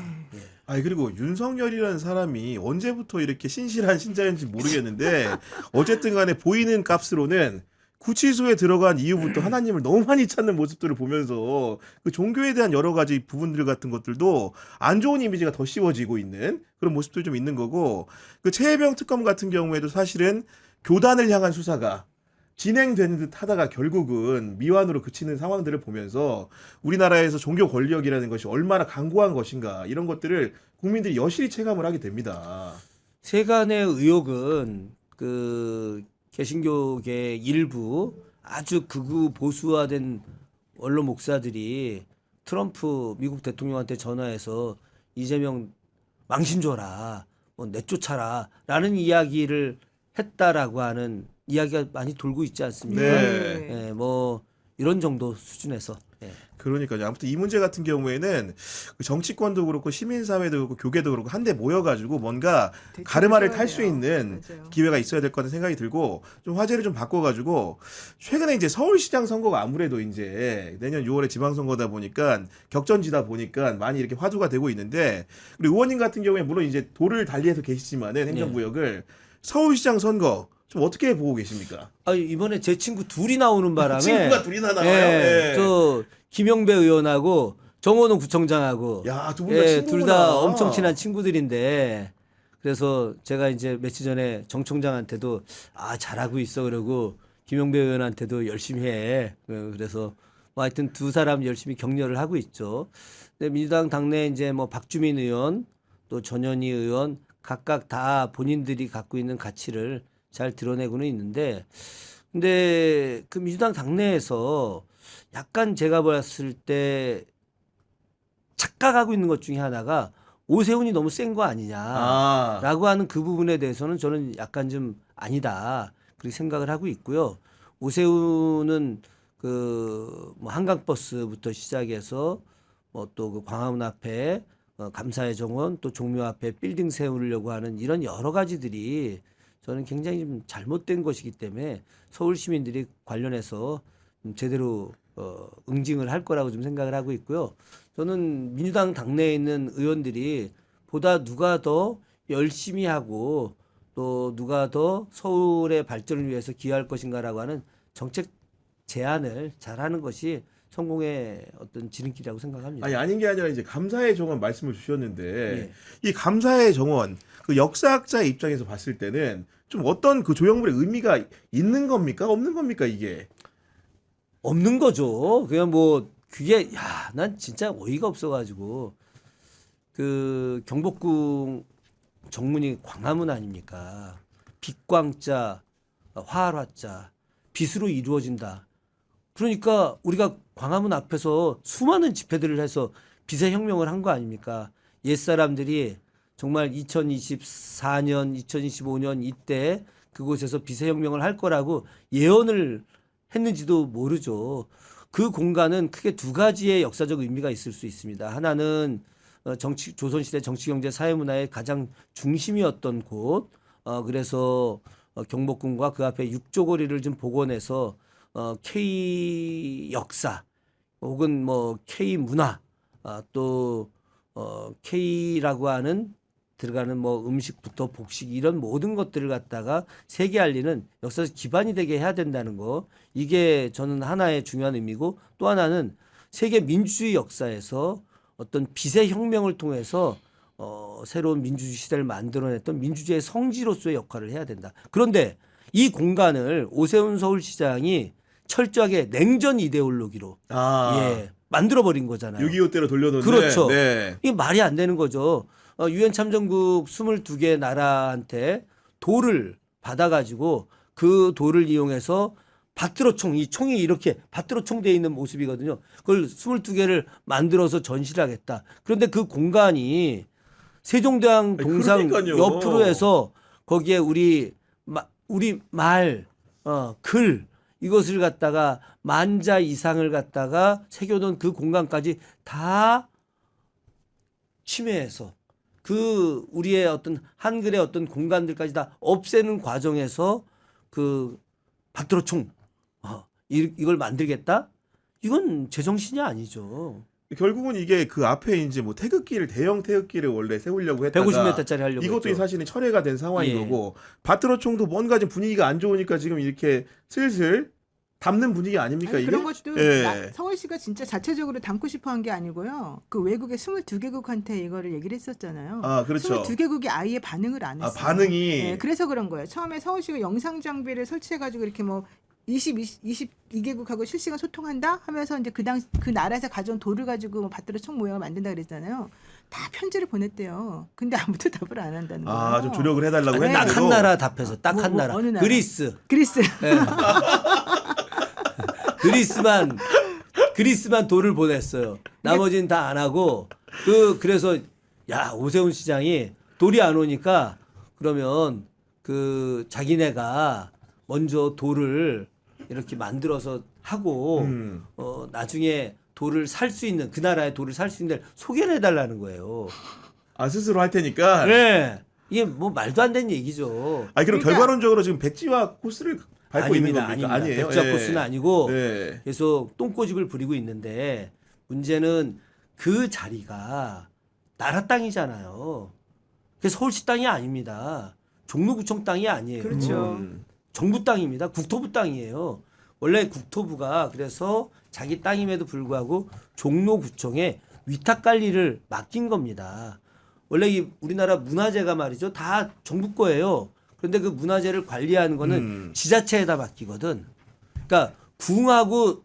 아니 그리고 윤석열이라는 사람이 언제부터 이렇게 신실한 신자인지 모르겠는데 어쨌든 간에 보이는 값으로는 구치소에 들어간 이후부터 하나님을 너무 많이 찾는 모습들을 보면서 그 종교에 대한 여러 가지 부분들 같은 것들도 안 좋은 이미지가 더 씌워지고 있는 그런 모습들이 좀 있는 거고 그 최혜병 특검 같은 경우에도 사실은 교단을 향한 수사가 진행되는 듯 하다가 결국은 미완으로 그치는 상황들을 보면서 우리나라에서 종교 권력이라는 것이 얼마나 강고한 것인가 이런 것들을 국민들이 여실히 체감을 하게 됩니다. 세간의 의혹은 그 개신교계 일부 아주 극우 보수화된 언론 목사들이 트럼프 미국 대통령한테 전화해서 이재명 망신 줘라, 뭐 내쫓아라 라는 이야기를 했다라고 하는 이야기가 많이 돌고 있지 않습니까? 네. 예, 뭐 이런 정도 수준에서 예. 그러니까요. 아무튼 이 문제 같은 경우에는 그 정치권도 그렇고 시민사회도 그렇고 교계도 그렇고 한데 모여가지고 뭔가 가르마를 탈 수 돼요. 있는 맞아요. 기회가 있어야 될 거라는 생각이 들고 좀 화제를 좀 바꿔가지고 최근에 이제 서울시장 선거가 아무래도 이제 내년 6월에 지방선거다 보니까 격전지다 보니까 많이 이렇게 화두가 되고 있는데 우리 의원님 같은 경우에 물론 이제 도를 달리해서 계시지만은 행정구역을 서울시장 선거 좀 어떻게 보고 계십니까? 아, 이번에 제 친구 둘이 나오는 바람에 친구가 둘이나 나와요. 예, 예. 저 김영배 의원하고 정원호 구청장하고 야, 두 분 다 예, 친구구나. 둘 다 엄청 친한 친구들인데 그래서 제가 이제 며칠 전에 정 총장한테도 잘하고 있어 그러고 김영배 의원한테도 열심히 해. 그래서 뭐 하여튼 두 사람 열심히 격려를 하고 있죠. 근데 민주당 당내 이제 뭐 박주민 의원 또 전현희 의원 각각 다 본인들이 갖고 있는 가치를 잘 드러내고는 있는데 근데 그 민주당 당내에서 약간 제가 봤을 때 착각하고 있는 것 중에 하나가 오세훈이 너무 센 거 아니냐라고 하는 그 부분에 대해서는 저는 약간 좀 아니다 그렇게 생각을 하고 있고요. 오세훈은 그 뭐 한강버스부터 시작해서 뭐 또 그 광화문 앞에 감사의 정원 또 종묘 앞에 빌딩 세우려고 하는 이런 여러 가지들이 저는 굉장히 좀 잘못된 것이기 때문에 서울 시민들이 관련해서 제대로 응징을 할 거라고 좀 생각을 하고 있고요. 저는 민주당 당내에 있는 의원들이 보다 누가 더 열심히 하고 또 누가 더 서울의 발전을 위해서 기여할 것인가라고 하는 정책 제안을 잘하는 것이 성공의 어떤 지름길이라고 생각합니다. 아니 아닌 게 아니라 이제 감사의 정원 말씀을 주셨는데 예. 이 감사의 정원 그 역사학자의 입장에서 봤을 때는 좀 어떤 그 조형물의 의미가 있는 겁니까 없는 겁니까 이게? 없는 거죠. 그냥 뭐 그게 난 진짜 어이가 없어가지고 그 경복궁 정문이 광화문 아닙니까? 빛광자, 화활화자, 빛으로 이루어진다. 그러니까 우리가 광화문 앞에서 수많은 집회들을 해서 빛의 혁명을 한 거 아닙니까? 옛사람들이 정말 2024년, 2025년 이때 그곳에서 빛의 혁명을 할 거라고 예언을 했는지도 모르죠. 그 공간은 크게 두 가지의 역사적 의미가 있을 수 있습니다. 하나는 조선시대 정치경제 사회문화의 가장 중심이었던 곳. 그래서 경복궁과 그 앞에 육조거리를 좀 복원해서 K 역사 혹은 뭐 K 문화 또 K라고 하는 들어가는 뭐 음식부터 복식 이런 모든 것들을 갖다가 세계 알리는 역사적 기반이 되게 해야 된다는 거. 이게 저는 하나의 중요한 의미고 또 하나는 세계 민주주의 역사에서 어떤 빛의 혁명을 통해서 새로운 민주주의 시대를 만들어냈던 민주주의의 성지로서의 역할을 해야 된다. 그런데 이 공간을 오세훈 서울시장이 철저하게 냉전 이데올로기로 예, 만들어버린 거잖아요. 6.25 때로 돌려놓는. 그렇죠. 네. 이게 말이 안 되는 거죠. 유엔 참전국 22개 나라한테 돌을 받아가지고 그 돌을 이용해서 밭드로총, 이 총이 이렇게 밭드로총 되어 있는 모습이거든요. 그걸 22개를 만들어서 전시를 하겠다. 그런데 그 공간이 세종대왕 동상 그러니까요. 옆으로 해서 거기에 우리 말, 글 이것을 갖다가 만자 이상을 갖다가 새겨놓은 그 공간까지 다 침해해서 그 우리의 어떤 한글의 어떤 공간들까지 다 없애는 과정에서 그 밭드로총 이걸 만들겠다? 이건 제정신이 아니죠. 결국은 이게 그 앞에 이제 뭐 태극기를 대형 태극기를 원래 세우려고 했다가 150m짜리 하려고 이것도 했죠. 사실은 철회가 된 상황인 예. 거고 밭드로총도 뭔가 좀 분위기가 안 좋으니까 지금 이렇게 슬슬 담는 분위기 아닙니까 아니, 이게? 그런 것도 예. 서울시가 진짜 자체적으로 담고 싶어 한 게 아니고요. 그 외국의 22개국한테 이거를 얘기를 했었잖아요. 아 그렇죠. 22개국이 아예 반응을 안 했어요. 반응이 네, 그래서 그런 거예요. 처음에 서울시가 영상 장비를 설치해가지고 이렇게 뭐 22개국하고 실시간 소통한다 하면서 이제 그 나라에서 가져온 돌을 가지고 뭐 밭들어 총 모양을 만든다 그랬잖아요. 다 편지를 보냈대요. 근데 아무도 답을 안 한다는 거예요. 좀 조력을 해달라고 네. 했는데도 딱 한 나라 답해서 딱 한 나라. 어느 나라? 그리스. 그리스. 예. 그리스만 돌을 보냈어요. 나머지는 다 안 하고 그래서 야 오세훈 시장이 돌이 안 오니까 그러면 그 자기네가 먼저 돌을 이렇게 만들어서 하고 나중에 돌을 살 수 있는 그 나라의 돌을 살 수 있는 데를 소개를 해달라는 거예요. 스스로 할 테니까. 네. 이게 뭐 말도 안 되는 얘기죠. 아니 그럼 그러니까- 결과론적으로 지금 백지화 코스를 밟고 있는 겁니까? 아닙니다. 아니에요. 백자 예. 코스는 아니고 네. 계속 똥꼬집을 부리고 있는데 문제는 그 자리가 나라 땅이잖아요. 그게 서울시 땅이 아닙니다. 종로구청 땅이 아니에요. 그렇죠. 정부 땅입니다. 국토부 땅이에요. 원래 국토부가 그래서 자기 땅임에도 불구하고 종로구청에 위탁 관리를 맡긴 겁니다. 원래 이 우리나라 문화재가 말이죠. 다 정부 거예요. 그런데 그 문화재를 관리하는 거는 지자체에다 맡기거든. 그러니까 궁하고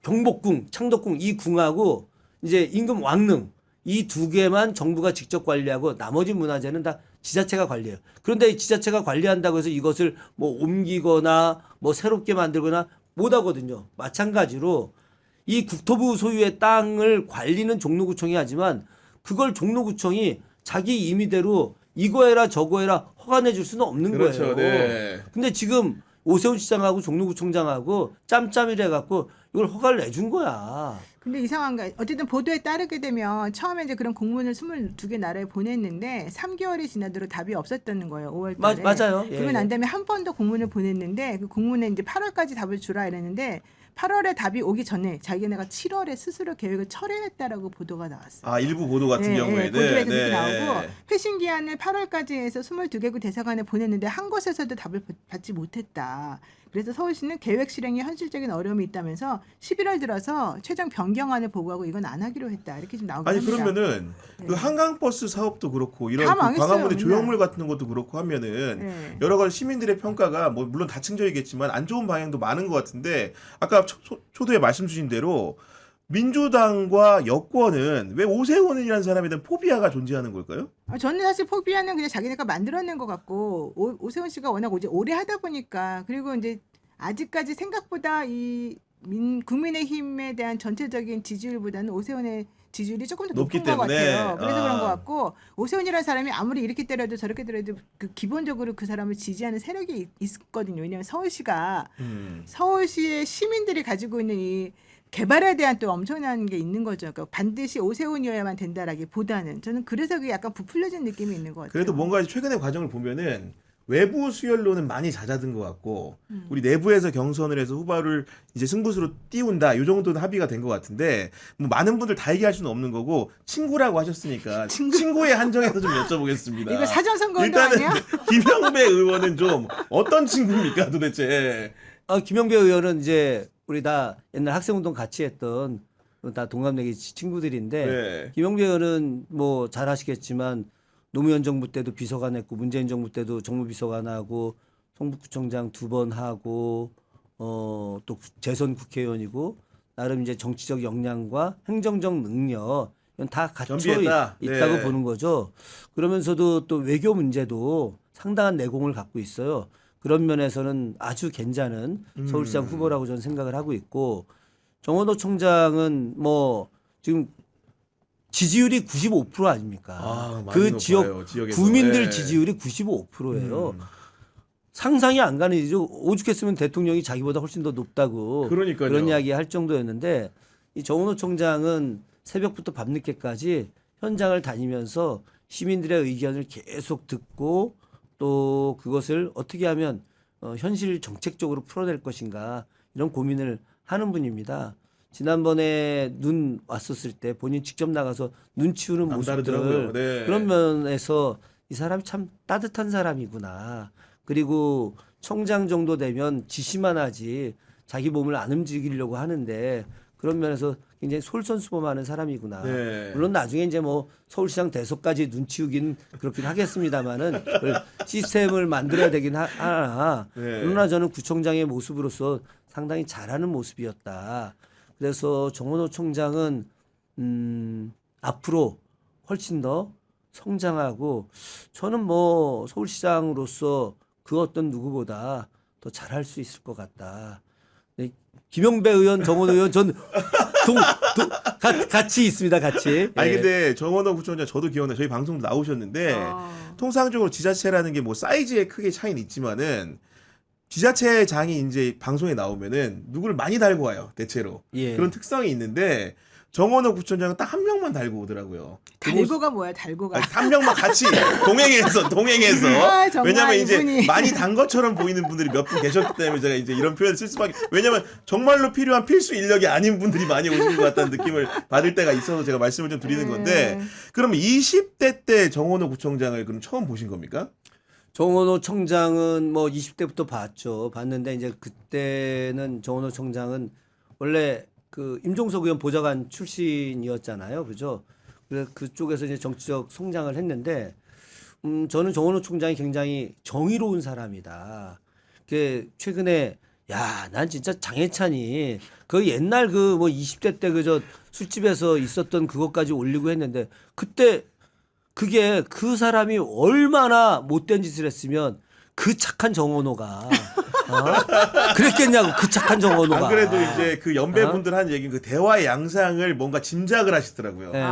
경복궁, 창덕궁 이 궁하고 이제 임금 왕릉 이 두 개만 정부가 직접 관리하고 나머지 문화재는 다 지자체가 관리해요. 그런데 이 지자체가 관리한다고 해서 이것을 뭐 옮기거나 뭐 새롭게 만들거나 못 하거든요. 마찬가지로 이 국토부 소유의 땅을 관리는 종로구청이 하지만 그걸 종로구청이 자기 임의대로 이거 해라 저거 해라 허가내 줄 수는 없는 그렇죠. 거예요. 네. 근데 지금 오세훈 시장하고 종로구청장하고 짬짬이래 갖고 이걸 허가를 내준 거야. 근데 이상한 게 어쨌든 보도에 따르게 되면 처음에 이제 그런 공문을 22개 나라에 보냈는데 3개월이 지나도록 답이 없었다는 거예요. 5월 달에. 맞아요. 예. 그러고 난 다음에 한 번 더 공문을 보냈는데 그 공문에 이제 8월까지 답을 주라 이랬는데 8월에 답이 오기 전에 자기네가 7월에 스스로 계획을 철회했다라고 보도가 나왔어요. 일부 보도 같은 경우에는 보도에 그렇게 나오고 회신 기한을 8월까지 해서 22개국 대사관에 보냈는데 한 곳에서도 답을 받지 못했다. 그래서 서울시는 계획 실행에 현실적인 어려움이 있다면서 11월 들어서 최종 변경안을 보고하고 이건 안 하기로 했다. 이렇게 좀 나오긴 아니 합니다. 그러면은 그 한강버스 사업도 그렇고 이런 다 그 망했어요, 광화문의 맨날. 조형물 같은 것도 그렇고 하면은 네. 여러 가지 시민들의 평가가 뭐 물론 다층적이겠지만 안 좋은 방향도 많은 것 같은데 아까 초도에 말씀 주신 대로 민주당과 여권은 왜 오세훈이라는 사람에 대한 포비아가 존재하는 걸까요? 저는 사실 포비아는 그냥 자기네가 만들어낸 것 같고 오세훈 씨가 워낙 오래 하다 보니까 그리고 이제 아직까지 생각보다 이 국민의힘에 대한 전체적인 지지율보다는 오세훈의 지지율이 조금 더 높기 높은 것 때문에. 같아요. 그래서 아. 그런 것 같고 오세훈이라는 사람이 아무리 이렇게 때려도 저렇게 때려도 그 기본적으로 그 사람을 지지하는 세력이 있거든요. 왜냐하면 서울시가 서울시의 시민들이 가지고 있는 이 개발에 대한 또 엄청난 게 있는 거죠. 그러니까 반드시 오세훈이어야만 된다라기보다는 저는 그래서 그게 약간 부풀려진 느낌이 있는 것 같아요. 그래도 뭔가 최근의 과정을 보면은 외부 수혈로는 많이 잦아든 것 같고 우리 내부에서 경선을 해서 후보를 이제 승부수로 띄운다 이 정도는 합의가 된 것 같은데 뭐 많은 분들 다 얘기할 수는 없는 거고 친구라고 하셨으니까 친구의 한정에서 좀 여쭤보겠습니다. 이거 사전 선거운동 일단은 아니야? 김영배 의원은 좀 어떤 친구입니까 도대체? 김영배 의원은 이제 우리 다 옛날 학생운동 같이 했던 다 동갑내기 친구들인데 네. 김영배 의원은 뭐 잘 아시겠지만 노무현 정부 때도 비서관 했고 문재인 정부 때도 정무비서관 하고 성북구청장 2번 하고 또 재선 국회의원이고 나름 이제 정치적 역량과 행정적 능력 이건 다 갖춰 겸비했다. 있다고 네. 보는 거죠. 그러면서도 또 외교 문제도 상당한 내공을 갖고 있어요. 그런 면에서는 아주 괜찮은 서울시장 후보라고 저는 생각을 하고 있고 정원호 총장은 뭐 지금 지지율이 95% 아닙니까? 많이 그 높아요, 지역 지역에서. 구민들 네. 지지율이 95%예요. 상상이 안 가는 일이죠. 오죽했으면 대통령이 자기보다 훨씬 더 높다고 그러니까요. 그런 이야기 할 정도였는데 이 정원호 총장은 새벽부터 밤늦게까지 현장을 다니면서 시민들의 의견을 계속 듣고 또 그것을 어떻게 하면 현실 정책적으로 풀어낼 것인가 이런 고민을 하는 분입니다. 지난번에 눈 왔었을 때 본인 직접 나가서 눈 치우는 남다르더라고요. 모습들 네. 그런 면에서 이 사람이 참 따뜻한 사람이구나. 그리고 총장 정도 되면 지시만 하지 자기 몸을 안 움직이려고 하는데 그런 면에서 굉장히 솔선수범하는 사람이구나. 네. 물론 나중에 이제 뭐 서울시장 대선까지 눈 치우긴 그렇긴 하겠습니다만은 시스템을 만들어야 되긴 하나. 네. 그러나 저는 구청장의 모습으로서 상당히 잘하는 모습이었다. 그래서 정원호 총장은 앞으로 훨씬 더 성장하고 저는 뭐 서울시장으로서 그 어떤 누구보다 더 잘할 수 있을 것 같다. 네, 김영배 의원, 정원호 의원 전 같이 있습니다. 같이. 아니 예. 근데 정원호 구청장 저도 기억나요. 저희 방송도 나오셨는데 통상적으로 지자체라는 게 뭐 사이즈에 크게 차이는 있지만은 지자체장이 이제 방송에 나오면은 누구를 많이 달고 와요. 대체로. 예. 그런 특성이 있는데 정원호 구청장은 딱 한 명만 달고 오더라고요. 달고가 뭐야 달고가. 아니, 한 명만 같이 동행해서 아, 정말 왜냐면 이제 이분이. 많이 단 것처럼 보이는 분들이 몇 분 계셨기 때문에 제가 이제 이런 표현을 쓸 수밖에 왜냐면 정말로 필요한 필수 인력이 아닌 분들이 많이 오시는 것 같다는 느낌을 받을 때가 있어서 제가 말씀을 좀 드리는 건데 그러면 20대 때 정원호 구청장을 그럼 처음 보신 겁니까? 정원호 청장은 뭐 20대부터 봤죠. 봤는데 이제 그때는 정원호 청장은 원래 그 임종석 의원 보좌관 출신이었잖아요. 그죠? 그래서 그쪽에서 이제 정치적 성장을 했는데 저는 정원호 총장이 굉장히 정의로운 사람이다. 그 최근에 야, 난 진짜 장해찬이 그 옛날 그 뭐 20대 때 그저 술집에서 있었던 그것까지 올리고 했는데 그때 그게 그 사람이 얼마나 못된 짓을 했으면 그 착한 정원호가 그랬겠냐고 그 착한 정원호가. 안 그래도 이제 그 연배분들 한 얘기는 그 대화의 양상을 뭔가 짐작을 하시더라고요. 네.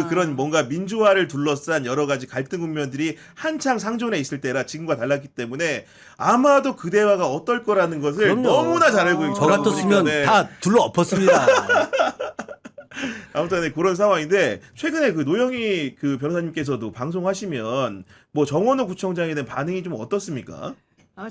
그런 뭔가 민주화를 둘러싼 여러 가지 갈등 국면들이 한창 상존해 있을 때라 지금과 달랐기 때문에 아마도 그 대화가 어떨 거라는 것을 그럼요. 너무나 잘 알고 있고 저 같았으면 다 둘러 엎었습니다. 아무튼 네, 그런 상황인데 최근에 그 노영희 그 변호사님께서도 방송하시면 뭐 정원호 구청장에 대한 반응이 좀 어떻습니까?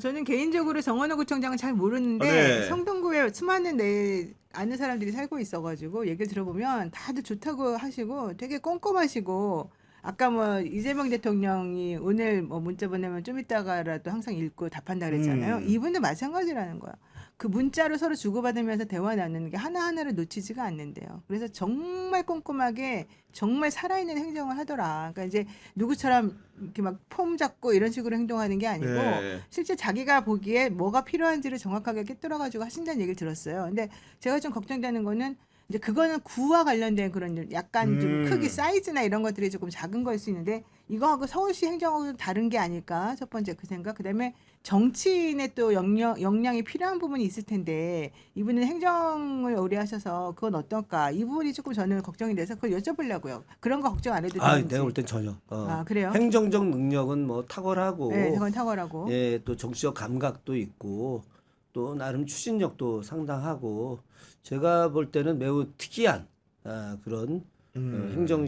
저는 개인적으로 정원호 구청장은 잘 모르는데 네. 성동구에 수많은 내 아는 사람들이 살고 있어가지고 얘기를 들어보면 다들 좋다고 하시고 되게 꼼꼼하시고 아까 뭐 이재명 대통령이 오늘 뭐 문자 보내면 좀 이따가라도 항상 읽고 답한다 그랬잖아요. 이분도 마찬가지라는 거야. 그 문자로 서로 주고받으면서 대화 나누는 게 하나하나를 놓치지가 않는데요. 그래서 정말 꼼꼼하게 정말 살아있는 행정을 하더라. 그러니까 이제 누구처럼 이렇게 막 폼 잡고 이런 식으로 행동하는 게 아니고 네. 실제 자기가 보기에 뭐가 필요한지를 정확하게 꿰뚫어가지고 하신다는 얘기를 들었어요. 근데 제가 좀 걱정되는 거는 이제 그거는 구와 관련된 그런 좀 약간 좀 크기 사이즈나 이런 것들이 조금 작은 거일 수 있는데 이거하고 서울시 행정하고 좀 다른 게 아닐까 첫 번째 그 생각. 그다음에 정치인의 또 역량이 필요한 부분이 있을 텐데 이분은 행정을 오래 하셔서 그건 어떨까 이 부분이 조금 저는 걱정이 돼서 그걸 여쭤보려고요. 그런 거 걱정 안 해도 아, 되는지. 내가 볼 땐 전혀. 아, 그래요? 행정적 능력은 뭐 탁월하고, 네, 그건 탁월하고. 예, 또 정치적 감각도 있고, 또 나름 추진력도 상당하고, 제가 볼 때는 매우 특이한 그런 행정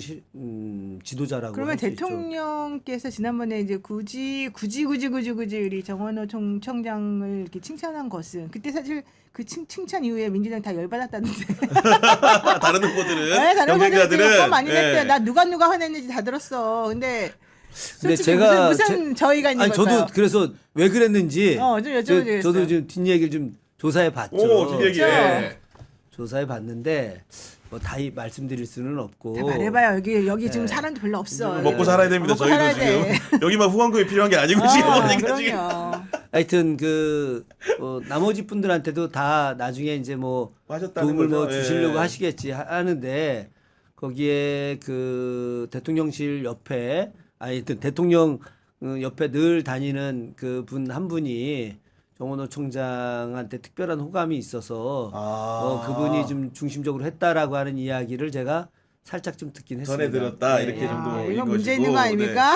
지도자라고 그러면 할 수 있죠. 대통령께서 지난번에 이제 굳이 우리 정원호 총장을 이렇게 칭찬한 것은 그때 사실 그 칭찬 이후에 민주당 다 열받았다는데. 다른 후보들은 네, 다른 경쟁자들은 분들은 많이 예. 냈대요. 나 누가 화냈는지 다 들었어. 근데 근데 솔직히 제가 무슨 저희가 있는 아니 걸까요? 저도 그래서 왜 그랬는지 좀 여쭤보겠어요. 저도 지금 뒷얘기를 좀 조사해 봤죠. 오, 뒷얘기. 그렇죠. 예. 조사해 봤는데 뭐 다 말씀드릴 수는 없고. 다 말해봐요. 여기 지금 사람도 별로 없어. 먹고 살아야 됩니다. 먹고 저희도 살아야 지금 여기만 후원금이 필요한 게 아니고 지금 보니까 지금. 그럼요. 하여튼 나머지 분들한테도 다 나중에 이제 뭐 하셨다는 도움을 뭐 거죠. 주시려고 예. 하시겠지 하는데 거기에 그 대통령실 옆에 하여튼 대통령 옆에 늘 다니는 그 분 한 분이 정원호 총장한테 특별한 호감이 있어서 그분이 좀 중심적으로 했다라고 하는 이야기를 제가 살짝 좀 듣긴 했습니다. 전해 들었다 네. 이렇게 야, 정도. 이건 문제 있는 거 아닙니까?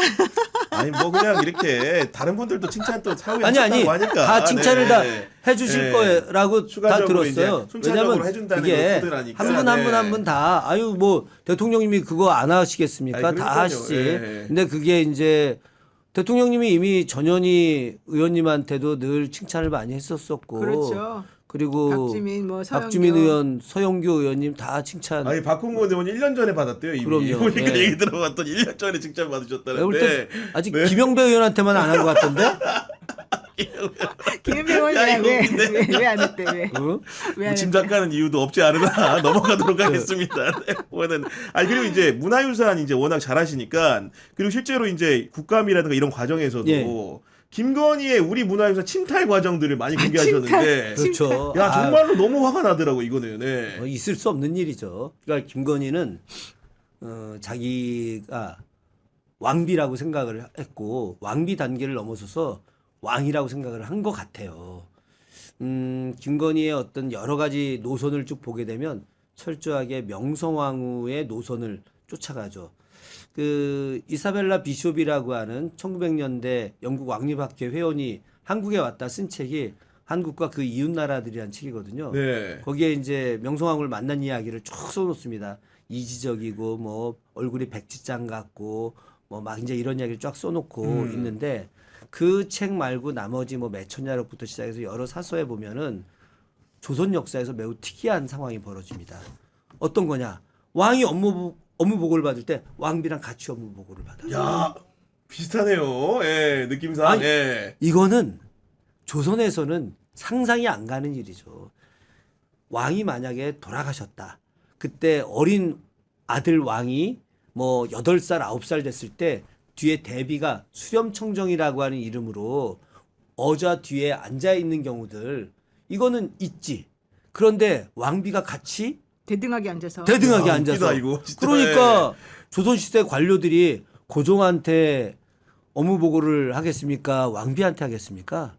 아니 뭐 그냥 이렇게 다른 분들도 칭찬 또 사후에 아니 하셨다고 하니까. 다 칭찬을 네. 다 해주실 네. 거라고 다 추가적으로 이제 들었어요. 순차적으로 왜냐면 해준다는 이게 것들 아니까. 한 분 한 분 네. 한 분 다 아유 뭐 대통령님이 그거 안 하시겠습니까? 아니, 다 그러니까요. 하시지. 예. 근데 그게 이제 대통령님이 이미 전현희 의원님한테도 늘 칭찬을 많이 했었었고, 그렇죠. 그리고 박주민, 뭐 서영교. 박주민 의원, 서영교 의원님 다 칭찬. 아니 박홍근 의원 1년 전에 받았대요 이미. 그럼요. 보니까 네. 얘기 들어봤더니 1년 전에 칭찬 내가 볼 받으셨다는데. 때 아직 네. 김영배 의원한테만 안 한 것 같던데. 김현배 야, 의원이 이거 근데. 왜 안 했대? 왜? 어? 왜 안 했대? 짐작가는 이유도 없지 않으나 넘어가도록 하겠습니다. 네, 보면은 아니 그리고 이제 문화유산 이제 워낙 잘하시니까 그리고 실제로 이제 국감이라든가 이런 과정에서도 예. 김건희의 우리 문화유산 침탈 과정들을 많이 공개하셨는데 그렇죠. 야 정말로 너무 화가 나더라고 이거는. 네. 있을 수 없는 일이죠. 그러니까 김건희는 자기가 왕비라고 생각을 했고 왕비 단계를 넘어서서 왕이라고 생각을 한 것 같아요. 김건희의 어떤 여러 가지 노선을 쭉 보게 되면 철저하게 명성황후의 노선을 쫓아가죠. 그 이사벨라 비숍이라고 하는 1900년대 영국 왕립학회 회원이 한국에 왔다 쓴 책이 한국과 그 이웃 나라들이라는 책이거든요. 네. 거기에 이제 명성황후를 만난 이야기를 쭉 써놓습니다. 이지적이고 뭐 얼굴이 백지장 같고 뭐 막 이제 이런 이야기를 쫙 써놓고 있는데 그 책 말고 나머지 뭐 매천야록부터 시작해서 여러 사서에 보면은 조선 역사에서 매우 특이한 상황이 벌어집니다. 어떤 거냐? 왕이 업무 보고를 받을 때 왕비랑 같이 업무 보고를 받아요. 야 비슷하네요. 예 느낌상. 아니, 예. 이거는 조선에서는 상상이 안 가는 일이죠. 왕이 만약에 돌아가셨다. 그때 어린 아들 왕이 뭐 8살, 9살 됐을 때 뒤에 대비가 수렴청정이라고 하는 이름으로 어좌 뒤에 앉아 있는 경우들 이거는 있지. 그런데 왕비가 같이 대등하게 앉아서. 대등하게 야, 앉아서. 웃기다, 이거 진짜. 그러니까 조선시대 관료들이 고종한테 업무 보고를 하겠습니까? 왕비한테 하겠습니까?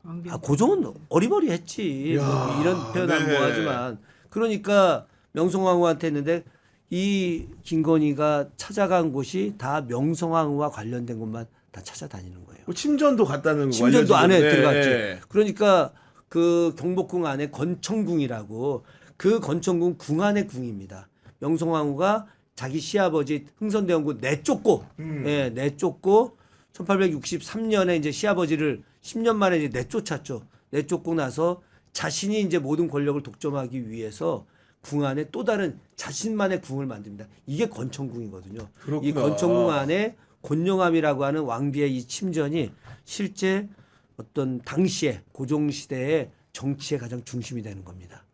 왕비. 고종은 어리버리했지. 뭐 이런 표현은 네. 뭐하지만 그러니까 명성황후한테 했는데 이 김건희가 찾아간 곳이 다 명성황후와 관련된 곳만 다 찾아다니는 거예요. 뭐 침전도 갔다는 거 침전도 안에 알려지던데. 들어갔지. 예. 그러니까 그 경복궁 안에 건청궁이라고 그 건청궁 궁 안의 궁입니다. 명성황후가 자기 시아버지 흥선대원군 내쫓고, 예, 내쫓고 1863년에 이제 시아버지를 10년 만에 이제 내쫓았죠. 내쫓고 나서 자신이 이제 모든 권력을 독점하기 위해서 궁 안에 또 다른 자신만의 궁을 만듭니다. 이게 건청궁이거든요. 그렇구나. 이 건청궁 안에 곤영암이라고 하는 왕비의 이 침전이 실제 어떤 당시에 고종 시대의 정치의 가장 중심이 되는 겁니다.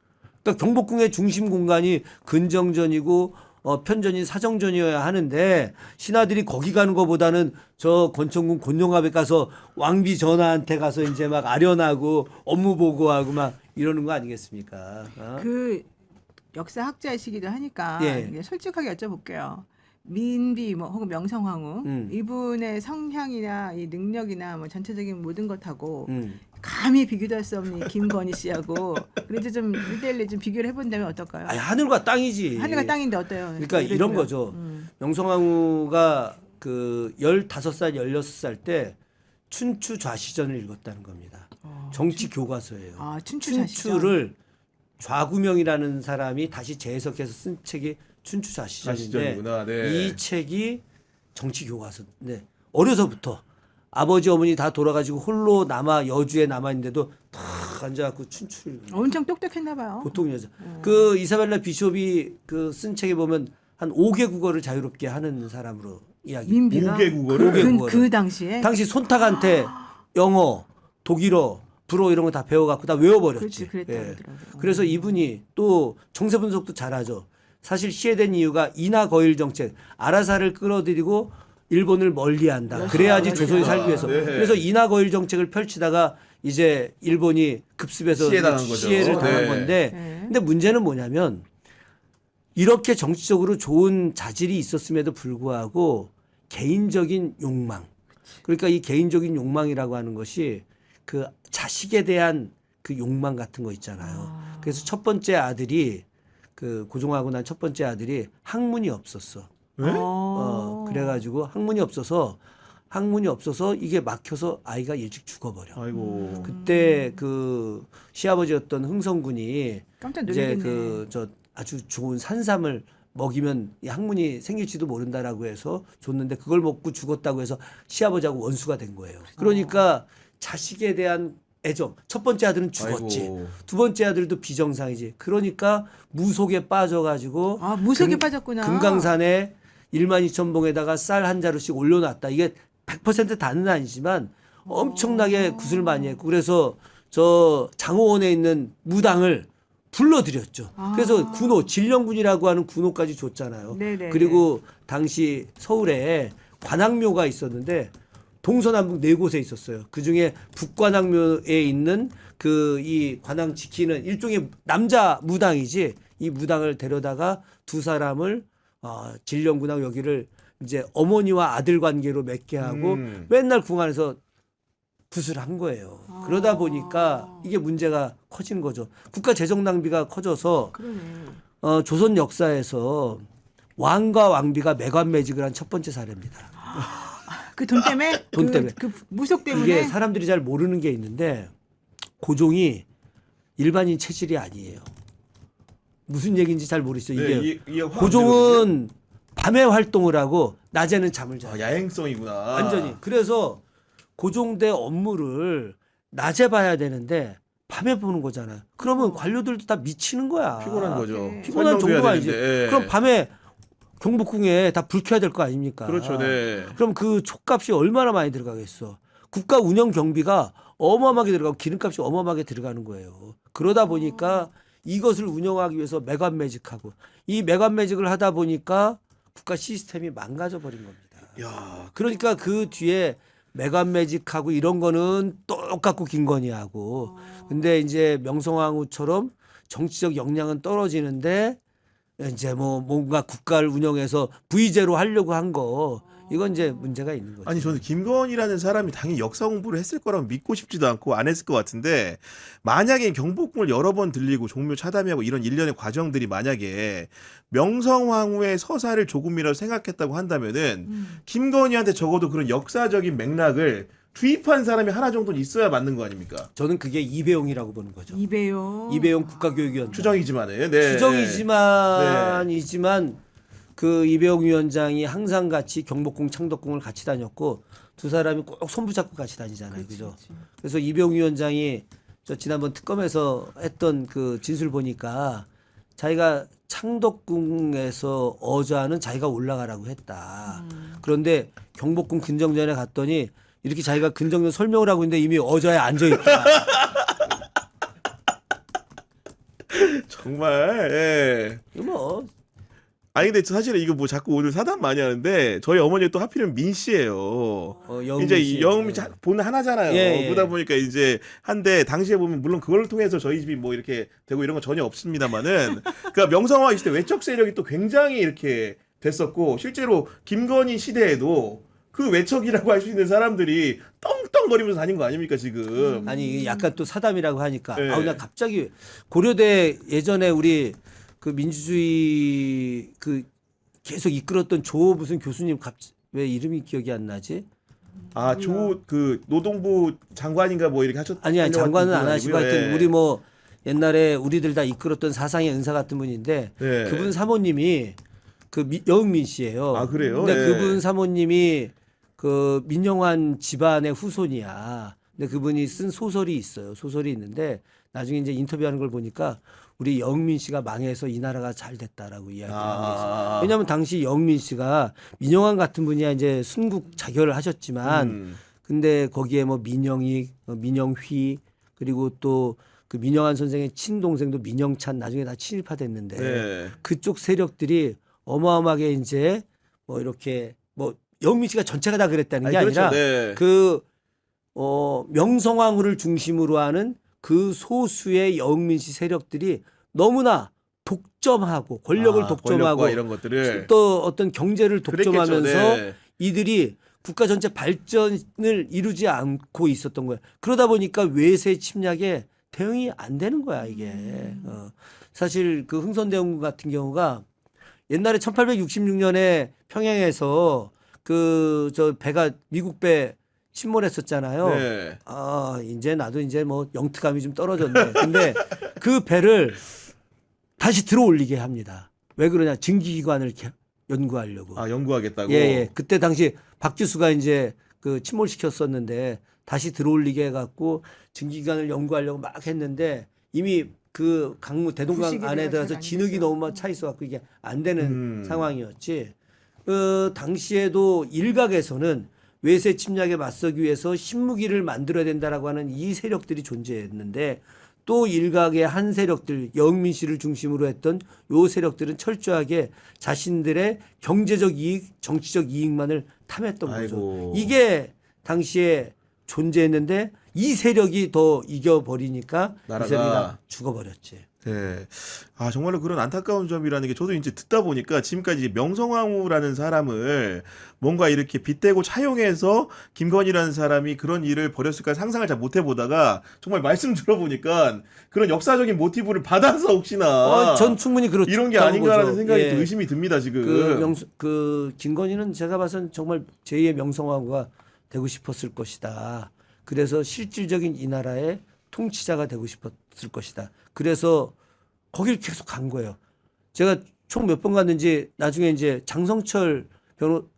그러니까 경복궁의 중심 공간이 근정전이고 편전이 사정전이어야 하는데 신하들이 거기 가는 것보다는 저 건청궁 곤영암에 가서 왕비 전하한테 가서 이제 막 아련하고 업무 보고하고 막 이러는 거 아니겠습니까? 어? 역사학자이시기도 하니까 예. 이제 솔직하게 여쭤볼게요. 민비 뭐 혹은 명성황후 이분의 성향이나 이 능력이나 뭐 전체적인 모든 것하고 감히 비교도 할 수 없는 이 김건희 씨하고 그래도 좀 1대1로 좀 비교를 해본다면 어떨까요? 아니, 하늘과 땅이지. 하늘과 땅인데 어때요? 그러니까 예를 이런 들면. 거죠. 명성황후가 그 15살, 16살 때 춘추 좌시전을 읽었다는 겁니다. 정치 교과서예요. 아, 춘추 좌시전. 춘추를 좌구명이라는 사람이 다시 재해석해서 쓴 책이 춘추 좌시전인데 좌시전이구나. 네. 이 책이 정치 교과서인데 어려서부터 아버지 어머니 다 돌아가지고 홀로 남아 여주에 남아 있는데도 탁 앉아갖고 춘추를 엄청 똑똑했나 봐요. 보통 여자. 그 이사벨라 비숍이 그 쓴 책에 보면 한 5개 국어를 자유롭게 하는 사람으로 이야기. 민비가 5개 국어를? 그 당시에 당시 손탁한테 영어, 독일어, 불어 이런 거 다 배워갖고 다 외워버렸지. 그렇지, 그랬다 그러더라고요. 그래서 이분이 또 정세 분석도 잘하죠. 사실 시해된 이유가 인하 거일 정책, 아라사를 끌어들이고 일본을 멀리한다. 그래야지 조선이 살기 위해서. 네. 그래서 인하 거일 정책을 펼치다가 이제 일본이 급습해서 시해당한 거죠. 시해를 당한 네. 건데, 네. 근데 문제는 뭐냐면 이렇게 정치적으로 좋은 자질이 있었음에도 불구하고 개인적인 욕망. 그러니까 이 개인적인 욕망이라고 하는 것이 그 자식에 대한 그 욕망 같은 거 있잖아요. 그래서 첫 번째 아들이 그 고종하고 난 첫 번째 아들이 학문이 없었어. 네? 그래가지고 학문이 없어서 이게 막혀서 아이가 일찍 죽어버려. 아이고. 그때 그 시아버지였던 흥성군이 깜짝 이제 놀라겠네. 그 저 아주 좋은 산삼을 먹이면 이 학문이 생길지도 모른다라고 해서 줬는데 그걸 먹고 죽었다고 해서 시아버지하고 원수가 된 거예요. 그러니까 자식에 대한 애정. 첫 번째 아들은 죽었지. 아이고. 두 번째 아들도 비정상이지. 그러니까 무속에 빠져가지고 아, 무속에 빠졌구나. 금강산에 12,000봉에다가 쌀 한 자루씩 올려놨다. 이게 100% 다는 아니지만 엄청나게 굿을 많이 했고 그래서 저 장호원에 있는 무당을 불러들였죠. 그래서 군호 진령군이라고 하는 군호까지 줬잖아요. 네네. 그리고 당시 서울에 관악묘가 있었는데 동서남북 네 곳에 있었어요. 그 중에 북관악묘에 있는 그 이 관악 지키는 일종의 남자 무당이지 이 무당을 데려다가 두 사람을 진령군하고 여기를 이제 어머니와 아들 관계로 맺게 하고 맨날 궁 안에서 굿을 한 거예요. 그러다 보니까 이게 문제가 커진 거죠. 국가 재정 낭비가 커져서 그러네. 조선 역사에서 왕과 왕비가 매관매직을 한 첫 번째 사례입니다. 그 돈 때문에? 돈 때문에. 그 무속 때문에? 이게 사람들이 잘 모르는 게 있는데 고종이 일반인 체질이 아니에요. 무슨 얘기인지 잘 모르시죠. 이게 네, 고종은 밤에 활동을 하고 낮에는 잠을 자요. 야행성이구나. 완전히. 그래서 고종대 업무를 낮에 봐야 되는데 밤에 보는 거잖아요. 그러면 관료들도 다 미치는 거야. 피곤한 거죠. 오케이. 피곤한 설명도 해야 정도가 아니지. 되는데, 예. 그럼 밤에 경복궁에 다 불 켜야 될 거 아닙니까? 그렇죠. 네. 그럼 그 촉값이 얼마나 많이 들어가겠어. 국가 운영 경비가 어마어마하게 들어가고 기름값이 어마어마하게 들어가는 거예요. 그러다 보니까 이것을 운영하기 위해서 매관매직하고 이 매관매직을 하다 보니까 국가 시스템이 망가져 버린 겁니다. 야, 그러니까 그 뒤에 매관매직하고 이런 거는 똑같고 김건희하고 근데 이제 명성황후처럼 정치적 역량은 떨어지는데 이제 뭐 뭔가 국가를 운영해서 V제로 하려고 한 거 이건 이제 문제가 있는 거죠. 아니 저는 김건희라는 사람이 당연히 역사 공부를 했을 거라고 믿고 싶지도 않고 안 했을 것 같은데 만약에 경복궁을 여러 번 들리고 종묘 차담하고 이런 일련의 과정들이 만약에 명성황후의 서사를 조금이라도 생각했다고 한다면은 김건희한테 적어도 그런 역사적인 맥락을 투입한 사람이 하나 정도는 있어야 맞는 거 아닙니까? 저는 그게 이배용이라고 보는 거죠. 이배용. 이배용 국가교육위원장. 추정이지만은 네. 추정이지만 그 이배용 위원장이 항상 같이 경복궁, 창덕궁을 같이 다녔고 두 사람이 꼭 손붙잡고 같이 다니잖아요, 그죠? 그래서 이배용 위원장이 저 지난번 특검에서 했던 그 진술 보니까 자기가 창덕궁에서 어좌는 자기가 올라가라고 했다. 그런데 경복궁 근정전에 갔더니 이렇게 자기가 근정전 설명을 하고 있는데 이미 어좌에 앉아 있다. 정말 예. 이거 뭐 아니 근데 사실은 이거 뭐 자꾸 오늘 사담 많이 하는데 저희 어머니 또 하필이면 민 씨예요. 영민 이제 씨. 영민 씨 본 하나잖아요. 예, 예. 그러다 보니까 이제 한데 당시에 보면 물론 그걸 통해서 저희 집이 뭐 이렇게 되고 이런 건 전혀 없습니다만은 그러니까 명성황후 시대 외적 세력이 또 굉장히 이렇게 됐었고 실제로 김건희 시대에도 그 외척이라고 할 수 있는 사람들이 떵떵거리면서 다닌 거 아닙니까 지금? 아니 약간 또 사담이라고 하니까 네. 나 갑자기 고려대 예전에 우리 그 민주주의 그 계속 이끌었던 조 무슨 교수님 왜 이름이 기억이 안 나지? 조 그 노동부 장관인가 뭐 이렇게 하셨 아니야 장관은 안 하시고 아니고요. 하여튼 예. 우리 뭐 옛날에 우리들 다 이끌었던 사상의 은사 같은 분인데 네. 그분 사모님이 그 여흥민 씨예요. 아, 그래요? 근데 네. 그분 사모님이 그 민영환 집안의 후손이야. 근데 그분이 쓴 소설이 있어요. 소설이 있는데 나중에 이제 인터뷰하는 걸 보니까 우리 영민 씨가 망해서 이 나라가 잘 됐다라고 이야기를 하고 있어요. 왜냐하면 당시 영민 씨가 민영환 같은 분이야 이제 순국 자결을 하셨지만 근데 거기에 뭐 민영익, 민영휘 그리고 또 그 민영환 선생의 친동생도 민영찬 나중에 다 친일파됐는데 네. 그쪽 세력들이 어마어마하게 이제 뭐 이렇게 뭐 영민 씨가 전체가 다 그랬다는 게 그렇죠. 아니라 네. 그 명성황후를 중심으로 하는 그 소수의 영민 씨 세력들이 너무나 독점하고 권력을 독점하고 권력과 이런 것들을 또 어떤 경제를 독점하면서 그랬겠죠. 네. 이들이 국가 전체 발전을 이루지 않고 있었던 거예요. 그러다 보니까 외세 침략에 대응이 안 되는 거야 이게. 사실 그 흥선대원군 같은 경우가 옛날에 1866년에 평양에서 그 저 배가 미국 배 침몰했었잖아요. 네. 이제 나도 이제 뭐 영특감이 좀 떨어졌네. 근데 그 배를 다시 들어올리게 합니다. 왜 그러냐? 증기기관을 연구하려고. 연구하겠다고. 예. 그때 당시 박지수가 이제 그 침몰시켰었는데 다시 들어올리게 해갖고 증기기관을 연구하려고 막 했는데 이미 그 강무 대동강 부식이 안에 돼서 들어가서 안 진흙이 되죠. 너무 막 차 있어갖고 이게 안 되는 음. 상황이었지. 당시에도 일각에서는 외세 침략에 맞서기 위해서 신무기를 만들어야 된다라고 하는 이 세력들이 존재했는데 또 일각의 한 세력들 영민 씨를 중심으로 했던 요 세력들은 철저하게 자신들의 경제적 이익, 정치적 이익만을 탐했던 아이고. 거죠. 이게 당시에 존재했는데 이 세력이 더 이겨버리니까 나라가. 이 세력이 다 죽어버렸지. 네. 정말로 그런 안타까운 점이라는 게 저도 이제 듣다 보니까 지금까지 명성황후라는 사람을 뭔가 이렇게 빗대고 차용해서 김건희라는 사람이 그런 일을 벌였을까 상상을 잘 못 해보다가 정말 말씀 들어보니까 그런 역사적인 모티브를 받아서 혹시나 전 충분히 그렇죠. 이런 게 아닌가라는 생각이 예. 또 의심이 듭니다 지금. 그 김건희는 제가 봐선 정말 제2의 명성황후가 되고 싶었을 것이다. 그래서 실질적인 이 나라의 통치자가 되고 싶었을 것이다. 그래서 거길 계속 간 거예요. 제가 총 몇 번 갔는지 나중에 이제 장성철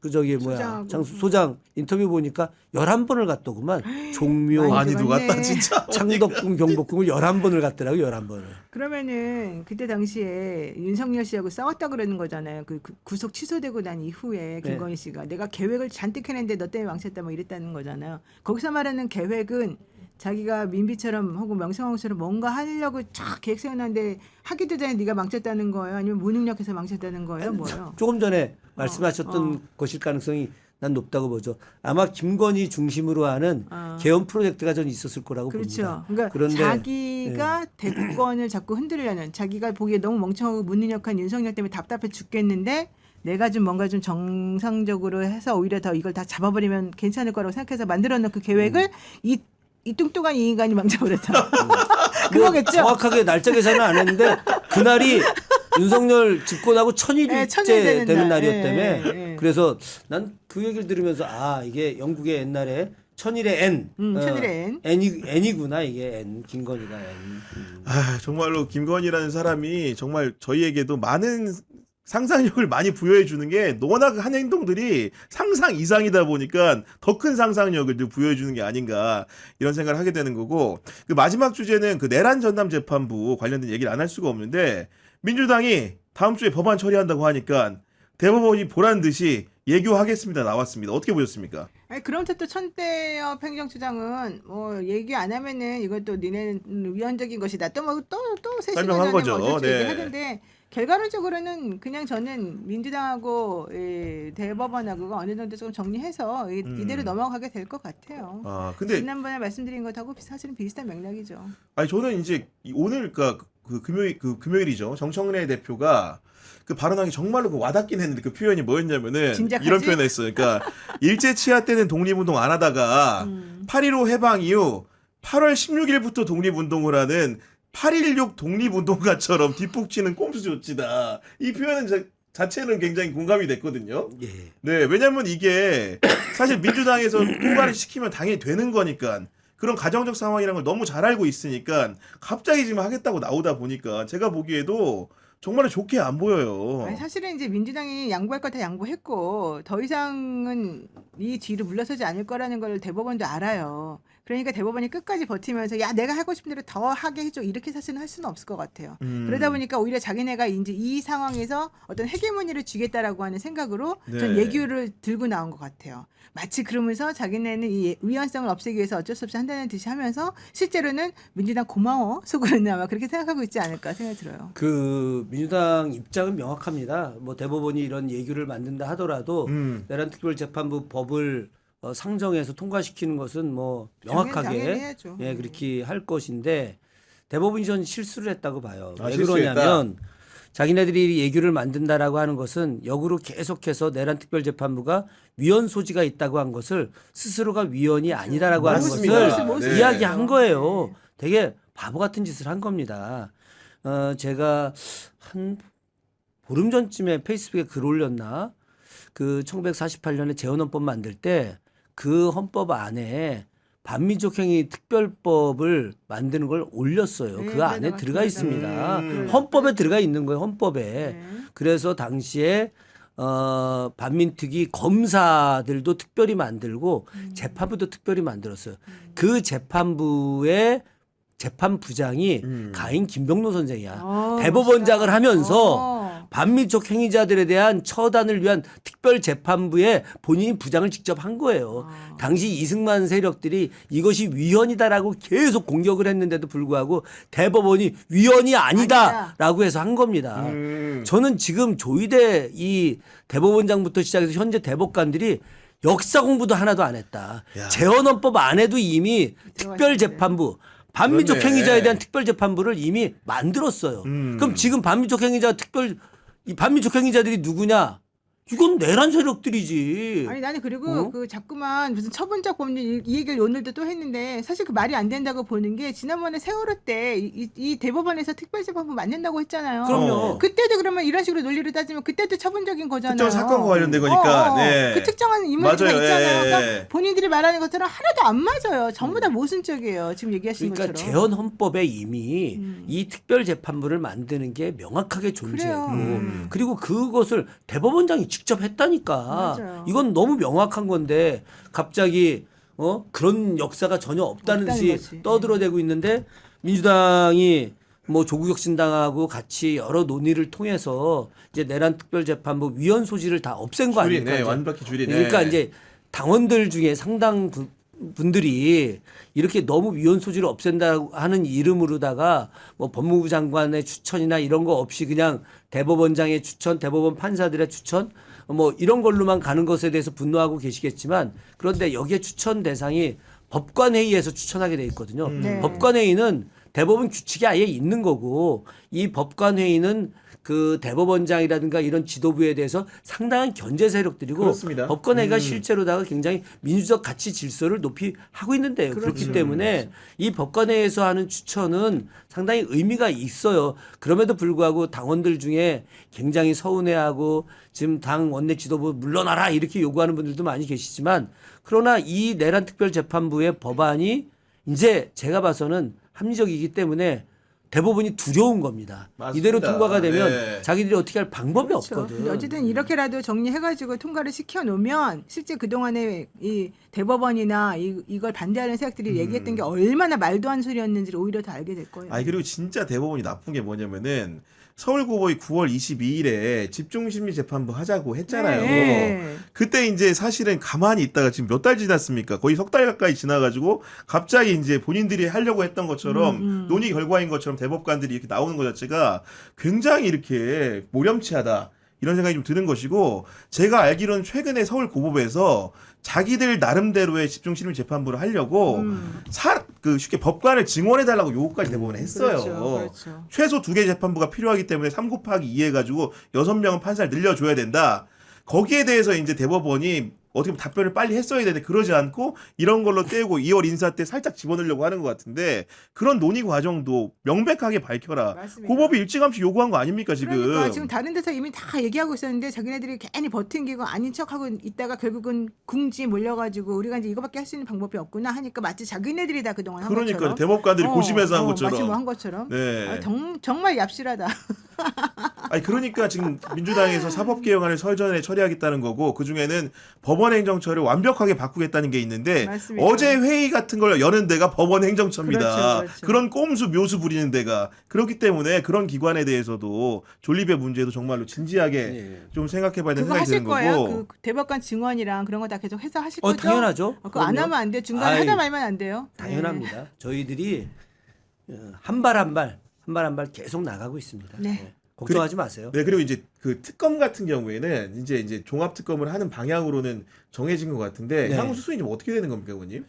소장하고. 소장 인터뷰 보니까 11번을 갔더구만. 종묘, 많이 많이도 맞네. 갔다 진짜. 창덕궁, 경복궁을 11번을 갔더라고 11번을. 그러면은 그때 당시에 윤석열 씨하고 싸웠다 그러는 거잖아요. 그 구속 취소되고 난 이후에 김건희 씨가 내가 계획을 잔뜩 해냈는데 너 때문에 망쳤다 뭐 이랬다는 거잖아요. 거기서 말하는 계획은 자기가 민비처럼 혹은 명성황후처럼 뭔가 하려고 쫙 계획 세워놨는데 하기도 전에 네가 망쳤다는 거예요? 아니면 무능력해서 망쳤다는 거예요? 뭐예요? 조금 전에 말씀하셨던 것일 가능성이 난 높다고 보죠. 아마 김건희 중심으로 하는 개헌 프로젝트가 전 있었을 거라고 그렇죠. 봅니다. 그러니까 그런데 자기가 대권을 자꾸 흔들려는 자기가 보기에 너무 멍청하고 무능력한 윤석열 때문에 답답해 죽겠는데 내가 좀 뭔가 좀 정상적으로 해서 오히려 더 이걸 다 잡아버리면 괜찮을 거라고 생각해서 만들어놓은 그 계획을 이 뚱뚱한 이 인간이 망쳐버렸다. 그거겠죠? 정확하게 날짜 계산은 안 했는데 그날이 윤석열 집권하고 천일째 되는 되는 날. 날이었다며. 그래서 난 그 얘기를 들으면서 이게 영국의 옛날에 천일의 N. 천일의 N. N이구나 이게 N. 김건희가 N. 정말로 김건희라는 사람이 정말 저희에게도 많은 상상력을 많이 부여해 주는 게 워낙 한 행동들이 상상 이상이다 보니까 더 큰 상상력을 부여해 주는 게 아닌가 이런 생각을 하게 되는 거고 그 마지막 주제는 그 내란 전담 재판부 관련된 얘기를 안 할 수가 없는데 민주당이 다음 주에 법안 처리한다고 하니까 대법원이 보란 듯이 예교하겠습니다 나왔습니다. 어떻게 보셨습니까? 아니 그럼 또 천대엽 행정처장은 뭐 얘기 안 하면은 이것도 니네는 위헌적인 것이다. 또 뭐 또 설명한 거죠. 뭐 네. 얘기하던데 결과론적으로는 그냥 저는 민주당하고 대법원하고가 어느 정도 좀 정리해서 이대로 넘어가게 될 것 같아요. 아, 근데 지난번에 말씀드린 것하고 사실은 비슷한 맥락이죠. 아니 저는 이제 오늘 그 금요일이죠. 정청래 대표가 그 발언하기 정말로 그 와닿긴 했는데 그 표현이 뭐였냐면은 진작하지? 이런 표현했어요. 그러니까 일제 치하 때는 독립운동 안 하다가 8.15 해방 이후 8월 16일부터 독립운동을 하는 8.16 독립운동가처럼 뒷북치는 꼼수 조치다. 이 표현은 자체는 굉장히 공감이 됐거든요. 예. 네, 왜냐면 이게 사실 민주당에서 통과를 시키면 당연히 되는 거니까 그런 가정적 상황이라는 걸 너무 잘 알고 있으니까 갑자기 지금 하겠다고 나오다 보니까 제가 보기에도 정말 좋게 안 보여요. 아니, 사실은 이제 민주당이 양보할 거 다 양보했고 더 이상은 이 뒤로 물러서지 않을 거라는 걸 대법원도 알아요. 그러니까 대법원이 끝까지 버티면서 야 내가 하고 싶은 대로 더 하게 해줘 이렇게 사실은 할 수는 없을 것 같아요. 그러다 보니까 오히려 자기네가 이제 이 상황에서 어떤 헤게모니를 쥐겠다라고 하는 생각으로 전 네. 예규를 들고 나온 것 같아요. 마치 그러면서 자기네는 이 위헌성을 없애기 위해서 어쩔 수 없이 한다는 듯이 하면서 실제로는 민주당 고마워 속으로는 아마 그렇게 생각하고 있지 않을까 생각이 들어요. 그 민주당 입장은 명확합니다. 뭐 대법원이 이런 예규를 만든다 하더라도 내란 특별재판부 법을 상정해서 통과시키는 것은 뭐 당연히 명확하게 해야죠. 예 그렇게 할 것인데 대법원이 전 실수를 했다고 봐요. 아, 왜 실수했다. 그러냐면 자기네들이 예규를 만든다라고 하는 것은 역으로 계속해서 내란 특별재판부가 위헌 소지가 있다고 한 것을 스스로가 위헌이 아니다라고 하는 맞습니다. 것을 네. 이야기한 거예요. 되게 바보 같은 짓을 한 겁니다. 제가 한 보름 전쯤에 페이스북에 글 올렸나? 그 1948년에 재헌헌법 만들 때 그 헌법 안에 반민족행위 특별법을 만드는 걸 올렸어요. 네, 그 안에 그래다가 들어가 있습니다. 음. 헌법에 들어가 있는 거예요. 헌법에. 네. 그래서 당시에 반민특위 검사들도 특별히 만들고 재판부도 특별히 만들었어요. 그 재판부의 재판부장이 가인 김병로 선생이야. 대법원장을 하면서 반민족 행위자들에 대한 처단을 위한 특별 재판부에 본인이 부장을 직접 한 거예요. 당시 이승만 세력들이 이것이 위헌이다라고 계속 공격을 했는데도 불구하고 대법원이 위헌이 아니다라고 해서 한 겁니다. 저는 지금 조희대 이 대법원장부터 시작해서 현재 대법관들이 역사 공부도 하나도 안 했다. 야. 재헌헌법 안에도 이미 특별 재판부 반민족 그렇네. 행위자에 대한 특별 재판부를 이미 만들었어요. 그럼 지금 반민족 행위자 이 반민족 행위자들이 누구냐? 이건 내란 세력들이지. 아니 나는 그리고 그 자꾸만 무슨 처분적 법률 이 얘기를 오늘도 또 했는데 사실 그 말이 안 된다고 보는 게 지난번에 세월호 때 이 대법원에서 특별재판부 만든다고 했잖아요. 그럼요. 그때도 그러면 이런 식으로 논리를 따지면 그때도 처분적인 거잖아요. 특정 사건과 관련된 거니까. 네. 그 특정한 인물이 다 맞아요. 있잖아요. 예, 그러니까 예. 본인들이 말하는 것처럼 하나도 안 맞아요. 전부 다 모순적이에요. 지금 얘기하신 그러니까 것처럼. 재헌 헌법에 이미 이 특별 재판부를 만드는 게 명확하게 존재했고 그래요. 그리고 그것을 대법원장이 직접 했다니까. 맞아요. 이건 너무 명확한 건데 갑자기 그런 역사가 전혀 없다는 없다는 듯이 거지. 떠들어대고 있는데 민주당이 뭐 조국혁신당하고 같이 여러 논의를 통해서 이제 내란 특별재판부 위헌 소지를 다 없앤 거 아닙니까? 줄이네. 이제. 완벽히 줄이네. 그러니까 이제 당원들 중에 상당 분들이 이렇게 너무 위헌 소지를 없앤다고 하는 이름으로다가 뭐 법무부 장관의 추천이나 이런 거 없이 그냥 대법원장의 추천, 대법원 판사들의 추천 뭐 이런 걸로만 가는 것에 대해서 분노하고 계시겠지만 그런데 여기에 추천 대상이 법관회의에서 추천하게 돼 있거든요. 네. 법관회의는 대법원 규칙이 아예 있는 거고 이 법관회의는 그 대법원장이라든가 이런 지도부에 대해서 상당한 견제 세력들이고 그렇습니다. 법관회의가 실제로다가 굉장히 민주적 가치 질서를 높이 하고 있는데요. 그렇기 때문에 이 법관회의에서 하는 추천은 상당히 의미가 있어요. 그럼에도 불구하고 당원들 중에 굉장히 서운해하고 지금 당 원내 지도부 물러나라 이렇게 요구하는 분들도 많이 계시지만 그러나 이 내란 특별재판부의 법안이 이제 제가 봐서는 합리적이기 때문에 대법원이 두려운 겁니다. 맞습니다. 이대로 통과가 되면 네. 자기들이 어떻게 할 방법이 그렇죠. 없거든. 근데 어쨌든 이렇게라도 정리해가지고 통과를 시켜놓으면 실제 그동안에 이 대법원이나 이걸 반대하는 세력들이 얘기했던 게 얼마나 말도 안 소리였는지를 오히려 더 알게 될 거예요. 아니 그리고 진짜 대법원이 나쁜 게 뭐냐면은 서울고법이 9월 22일에 집중심리재판부 하자고 했잖아요. 네. 그때 이제 사실은 가만히 있다가 지금 몇 달 지났습니까? 거의 석 달 가까이 지나가지고 갑자기 이제 본인들이 하려고 했던 것처럼 논의 결과인 것처럼 대법관들이 이렇게 나오는 것 자체가 굉장히 이렇게 모렴치하다. 이런 생각이 좀 드는 것이고 제가 알기로는 최근에 서울고법에서 자기들 나름대로의 집중심리재판부를 하려고 쉽게 법관을 증원해달라고 요구까지 대법원에 했어요. 그렇죠. 최소 2개 재판부가 필요하기 때문에 3곱하기2 해가지고 6명은 판사를 늘려줘야 된다. 거기에 대해서 이제 대법원이 어떻게 보면 답변을 빨리 했어야 되는데 그러지 않고 이런 걸로 떼고 2월 인사 때 살짝 집어넣으려고 하는 것 같은데 그런 논의 과정도 명백하게 밝혀라. 맞습니다. 고법이 일찌감치 요구한 거 아닙니까 지금? 그러니까 지금 다른 데서 이미 다 얘기하고 있었는데 자기네들이 괜히 버팅기고 아닌 척하고 있다가 결국은 궁지 몰려가지고 우리가 이제 이거밖에 할 수 있는 방법이 없구나 하니까 마치 자기네들이 다 그동안 한 그러니까 것처럼 대법관들이 고심해서 한 것처럼. 마치 뭐 한 것처럼. 네. 아, 정말 얍실하다. 아니 그러니까 지금 민주당에서 사법개혁안을 설전에 처리하겠다는 거고 그 중에는 법원행정처를 완벽하게 바꾸겠다는 게 있는데 맞습니다. 어제 회의 같은 걸 여는 데가 법원행정처입니다. 그렇죠. 그런 꼼수 묘수 부리는 데가 그렇기 때문에 그런 기관에 대해서도 존립의 문제도 정말로 진지하게 예. 좀 생각해봐야 되는 그거 생각이 하실 드는 거예요? 거고. 그 대법관 증언이랑 그런 거 다 계속 해서 하실 거죠? 당연하죠. 그거 안 그럼요. 하면 안 돼요. 중간에 아이, 하다 말면 안 돼요. 당연합니다. 저희들이 한 발 한 발 계속 나가고 있습니다. 네. 네. 걱정하지 마세요. 네, 그리고 이제 그 특검 같은 경우에는 이제 종합 특검을 하는 방향으로는 정해진 것 같은데 네. 향후 수순이 좀 어떻게 되는 겁니까, 의원님?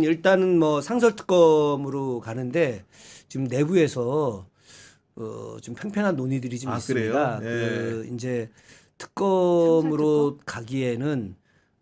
일단은 뭐 상설 특검으로 가는데 지금 내부에서 좀 팽팽한 논의들이 좀 아, 있습니다. 그래요? 예. 그 이제 특검으로 가기에는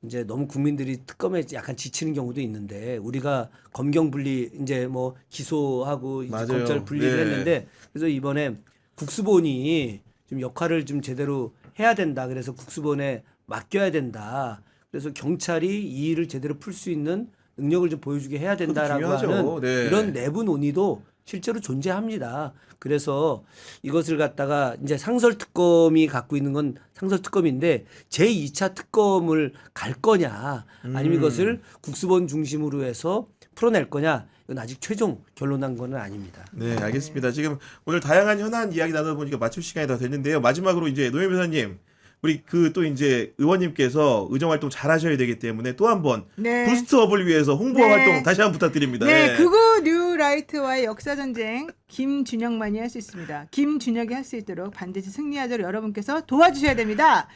이제 너무 국민들이 특검에 약간 지치는 경우도 있는데 우리가 검경 분리 이제 뭐 기소하고 이제 맞아요. 검찰 분리를 네. 했는데 그래서 이번에 국수본이 좀 역할을 좀 제대로 해야 된다. 그래서 국수본에 맡겨야 된다. 그래서 경찰이 이 일을 제대로 풀 수 있는 능력을 좀 보여주게 해야 된다라고 중요하죠. 하는 네. 이런 내부 논의도 실제로 존재합니다. 그래서 이것을 갖다가 이제 상설 특검이 갖고 있는 건 상설 특검인데 제2차 특검을 갈 거냐 아니면 이것을 국수본 중심으로 해서 풀어낼 거냐 이건 아직 최종 결론난 거는 아닙니다. 네, 알겠습니다. 지금 오늘 다양한 현안 이야기 나눠보니까 마칠 시간이 다 됐는데요. 마지막으로 이제 노영 변호사님, 우리 그 또 이제 의원님께서 의정 활동 잘 하셔야 되기 때문에 또 한번 네. 부스트업을 위해서 홍보 네. 활동 다시 한번 부탁드립니다. 네, 예. 극우 뉴라이트와의 역사전쟁 김준혁만이 할 수 있습니다. 김준혁이 할 수 있도록 반드시 승리하도록 여러분께서 도와주셔야 됩니다.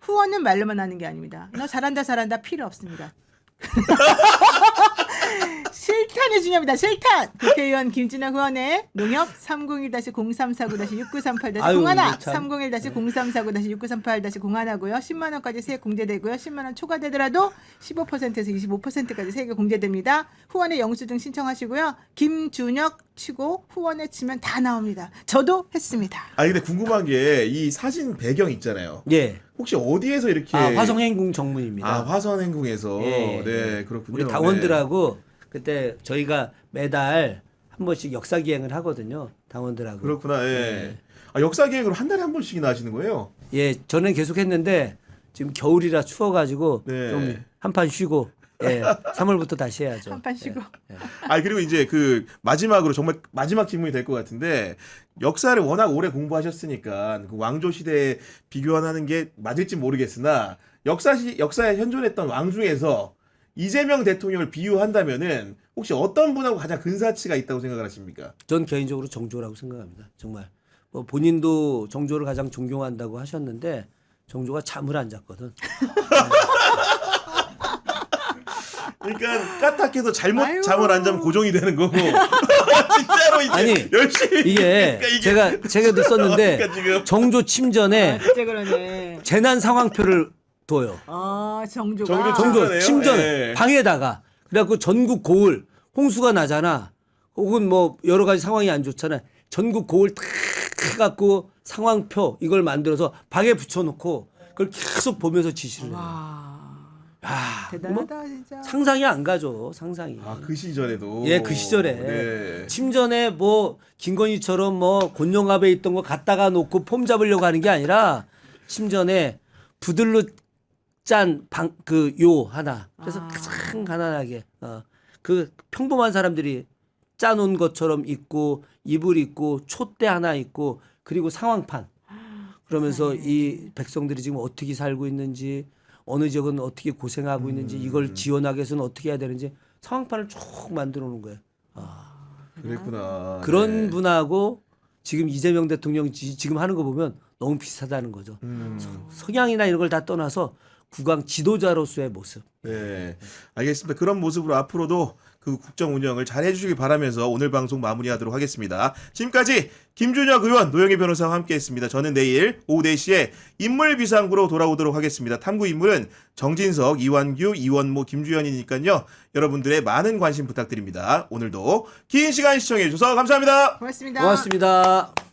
후원은 말로만 하는 게 아닙니다. 너 잘한다 필요 없습니다. 실탄이 중요합니다. 실탄. 국회의원 김진아 의원의 농협 301-0349-6938-01 아유, 공하나 참. 301-0349-6938-01하고요. 10만 원까지 세액 공제되고요. 10만 원 초과되더라도 15%에서 25%까지 세액이 공제됩니다. 후원의 영수증 신청하시고요. 김준혁 치고 후원에 치면 다 나옵니다. 저도 했습니다. 아니 근데 궁금한 게 이 사진 배경 있잖아요. 예. 혹시 어디에서 이렇게 화성행궁 정문입니다. 화성행궁에서 예. 네, 그렇군요. 우리 당원들하고 그때 저희가 매달 한 번씩 역사 기행을 하거든요. 당원들하고. 네. 그렇구나. 예. 네. 아, 역사 계획으로 한 달에 한 번씩이나 하시는 거예요? 예, 저는 계속 했는데 지금 겨울이라 추워가지고 네. 좀 한판 쉬고 3월부터 다시 해야죠. 한판 쉬고. 아 그리고 이제 그 마지막으로 정말 마지막 질문이 될 것 같은데 역사를 워낙 오래 공부하셨으니까 그 왕조 시대에 비교하는 게 맞을지 모르겠으나 역사에 현존했던 왕 중에서 이재명 대통령을 비유한다면은 혹시 어떤 분하고 가장 근사치가 있다고 생각을 하십니까? 전 개인적으로 정조라고 생각합니다. 정말 뭐 본인도 정조를 가장 존경한다고 하셨는데 정조가 잠을 안 잤거든. 그러니까 까딱해서 잘못 아유. 잠을 안 자면 고정이 되는 거고 진짜로 이제 아니, 열심히 이게 그러니까 제가 썼는데 그러니까 지금 정조 침전에 진짜 그러네. 재난 상황표를 둬요. 아, 정조가. 정조 정조 침전해요? 침전에 예. 방에다가 그래갖고 전국 고을 홍수가 나잖아. 혹은 뭐 여러 가지 상황이 안 좋잖아. 전국 고을 탁 해갖고 상황표 이걸 만들어서 방에 붙여놓고 그걸 계속 보면서 지시를 해요. 와. 야, 대단하다 진짜. 상상이 안 가죠. 상상이. 그 시절에도 예, 그 시절에 네. 침전에 뭐 김건희처럼 뭐 곤룡압에 있던 거 갖다가 놓고 폼 잡으려고 하는 게 아니라 침전에 부들로 짠 그 요 하나. 그래서 아. 가장 가난하게 그 평범한 사람들이 짜놓은 것처럼 입고 이불 입고 촛대 하나 있고 그리고 상황판. 그러면서 이 백성들이 지금 어떻게 살고 있는지 어느 지역은 어떻게 고생하고 있는지 이걸 지원하기 위해서는 어떻게 해야 되는지 상황판을 쭉 만들어 놓은 거예요. 그랬구나. 그런 네. 분하고 지금 이재명 대통령 지금 하는 거 보면 너무 비슷하다는 거죠. 성향이나 이런 걸 다 떠나서 국왕 지도자로서의 모습. 네, 알겠습니다. 그런 모습으로 앞으로도 그 국정 운영을 잘 해주시길 바라면서 오늘 방송 마무리하도록 하겠습니다. 지금까지 김준혁 의원, 노영희 변호사와 함께했습니다. 저는 내일 오후 4시에 인물비상구로 돌아오도록 하겠습니다. 탐구 인물은 정진석, 이완규, 이원모, 김주현이니까요. 여러분들의 많은 관심 부탁드립니다. 오늘도 긴 시간 시청해 주셔서 감사합니다. 고맙습니다. 고맙습니다.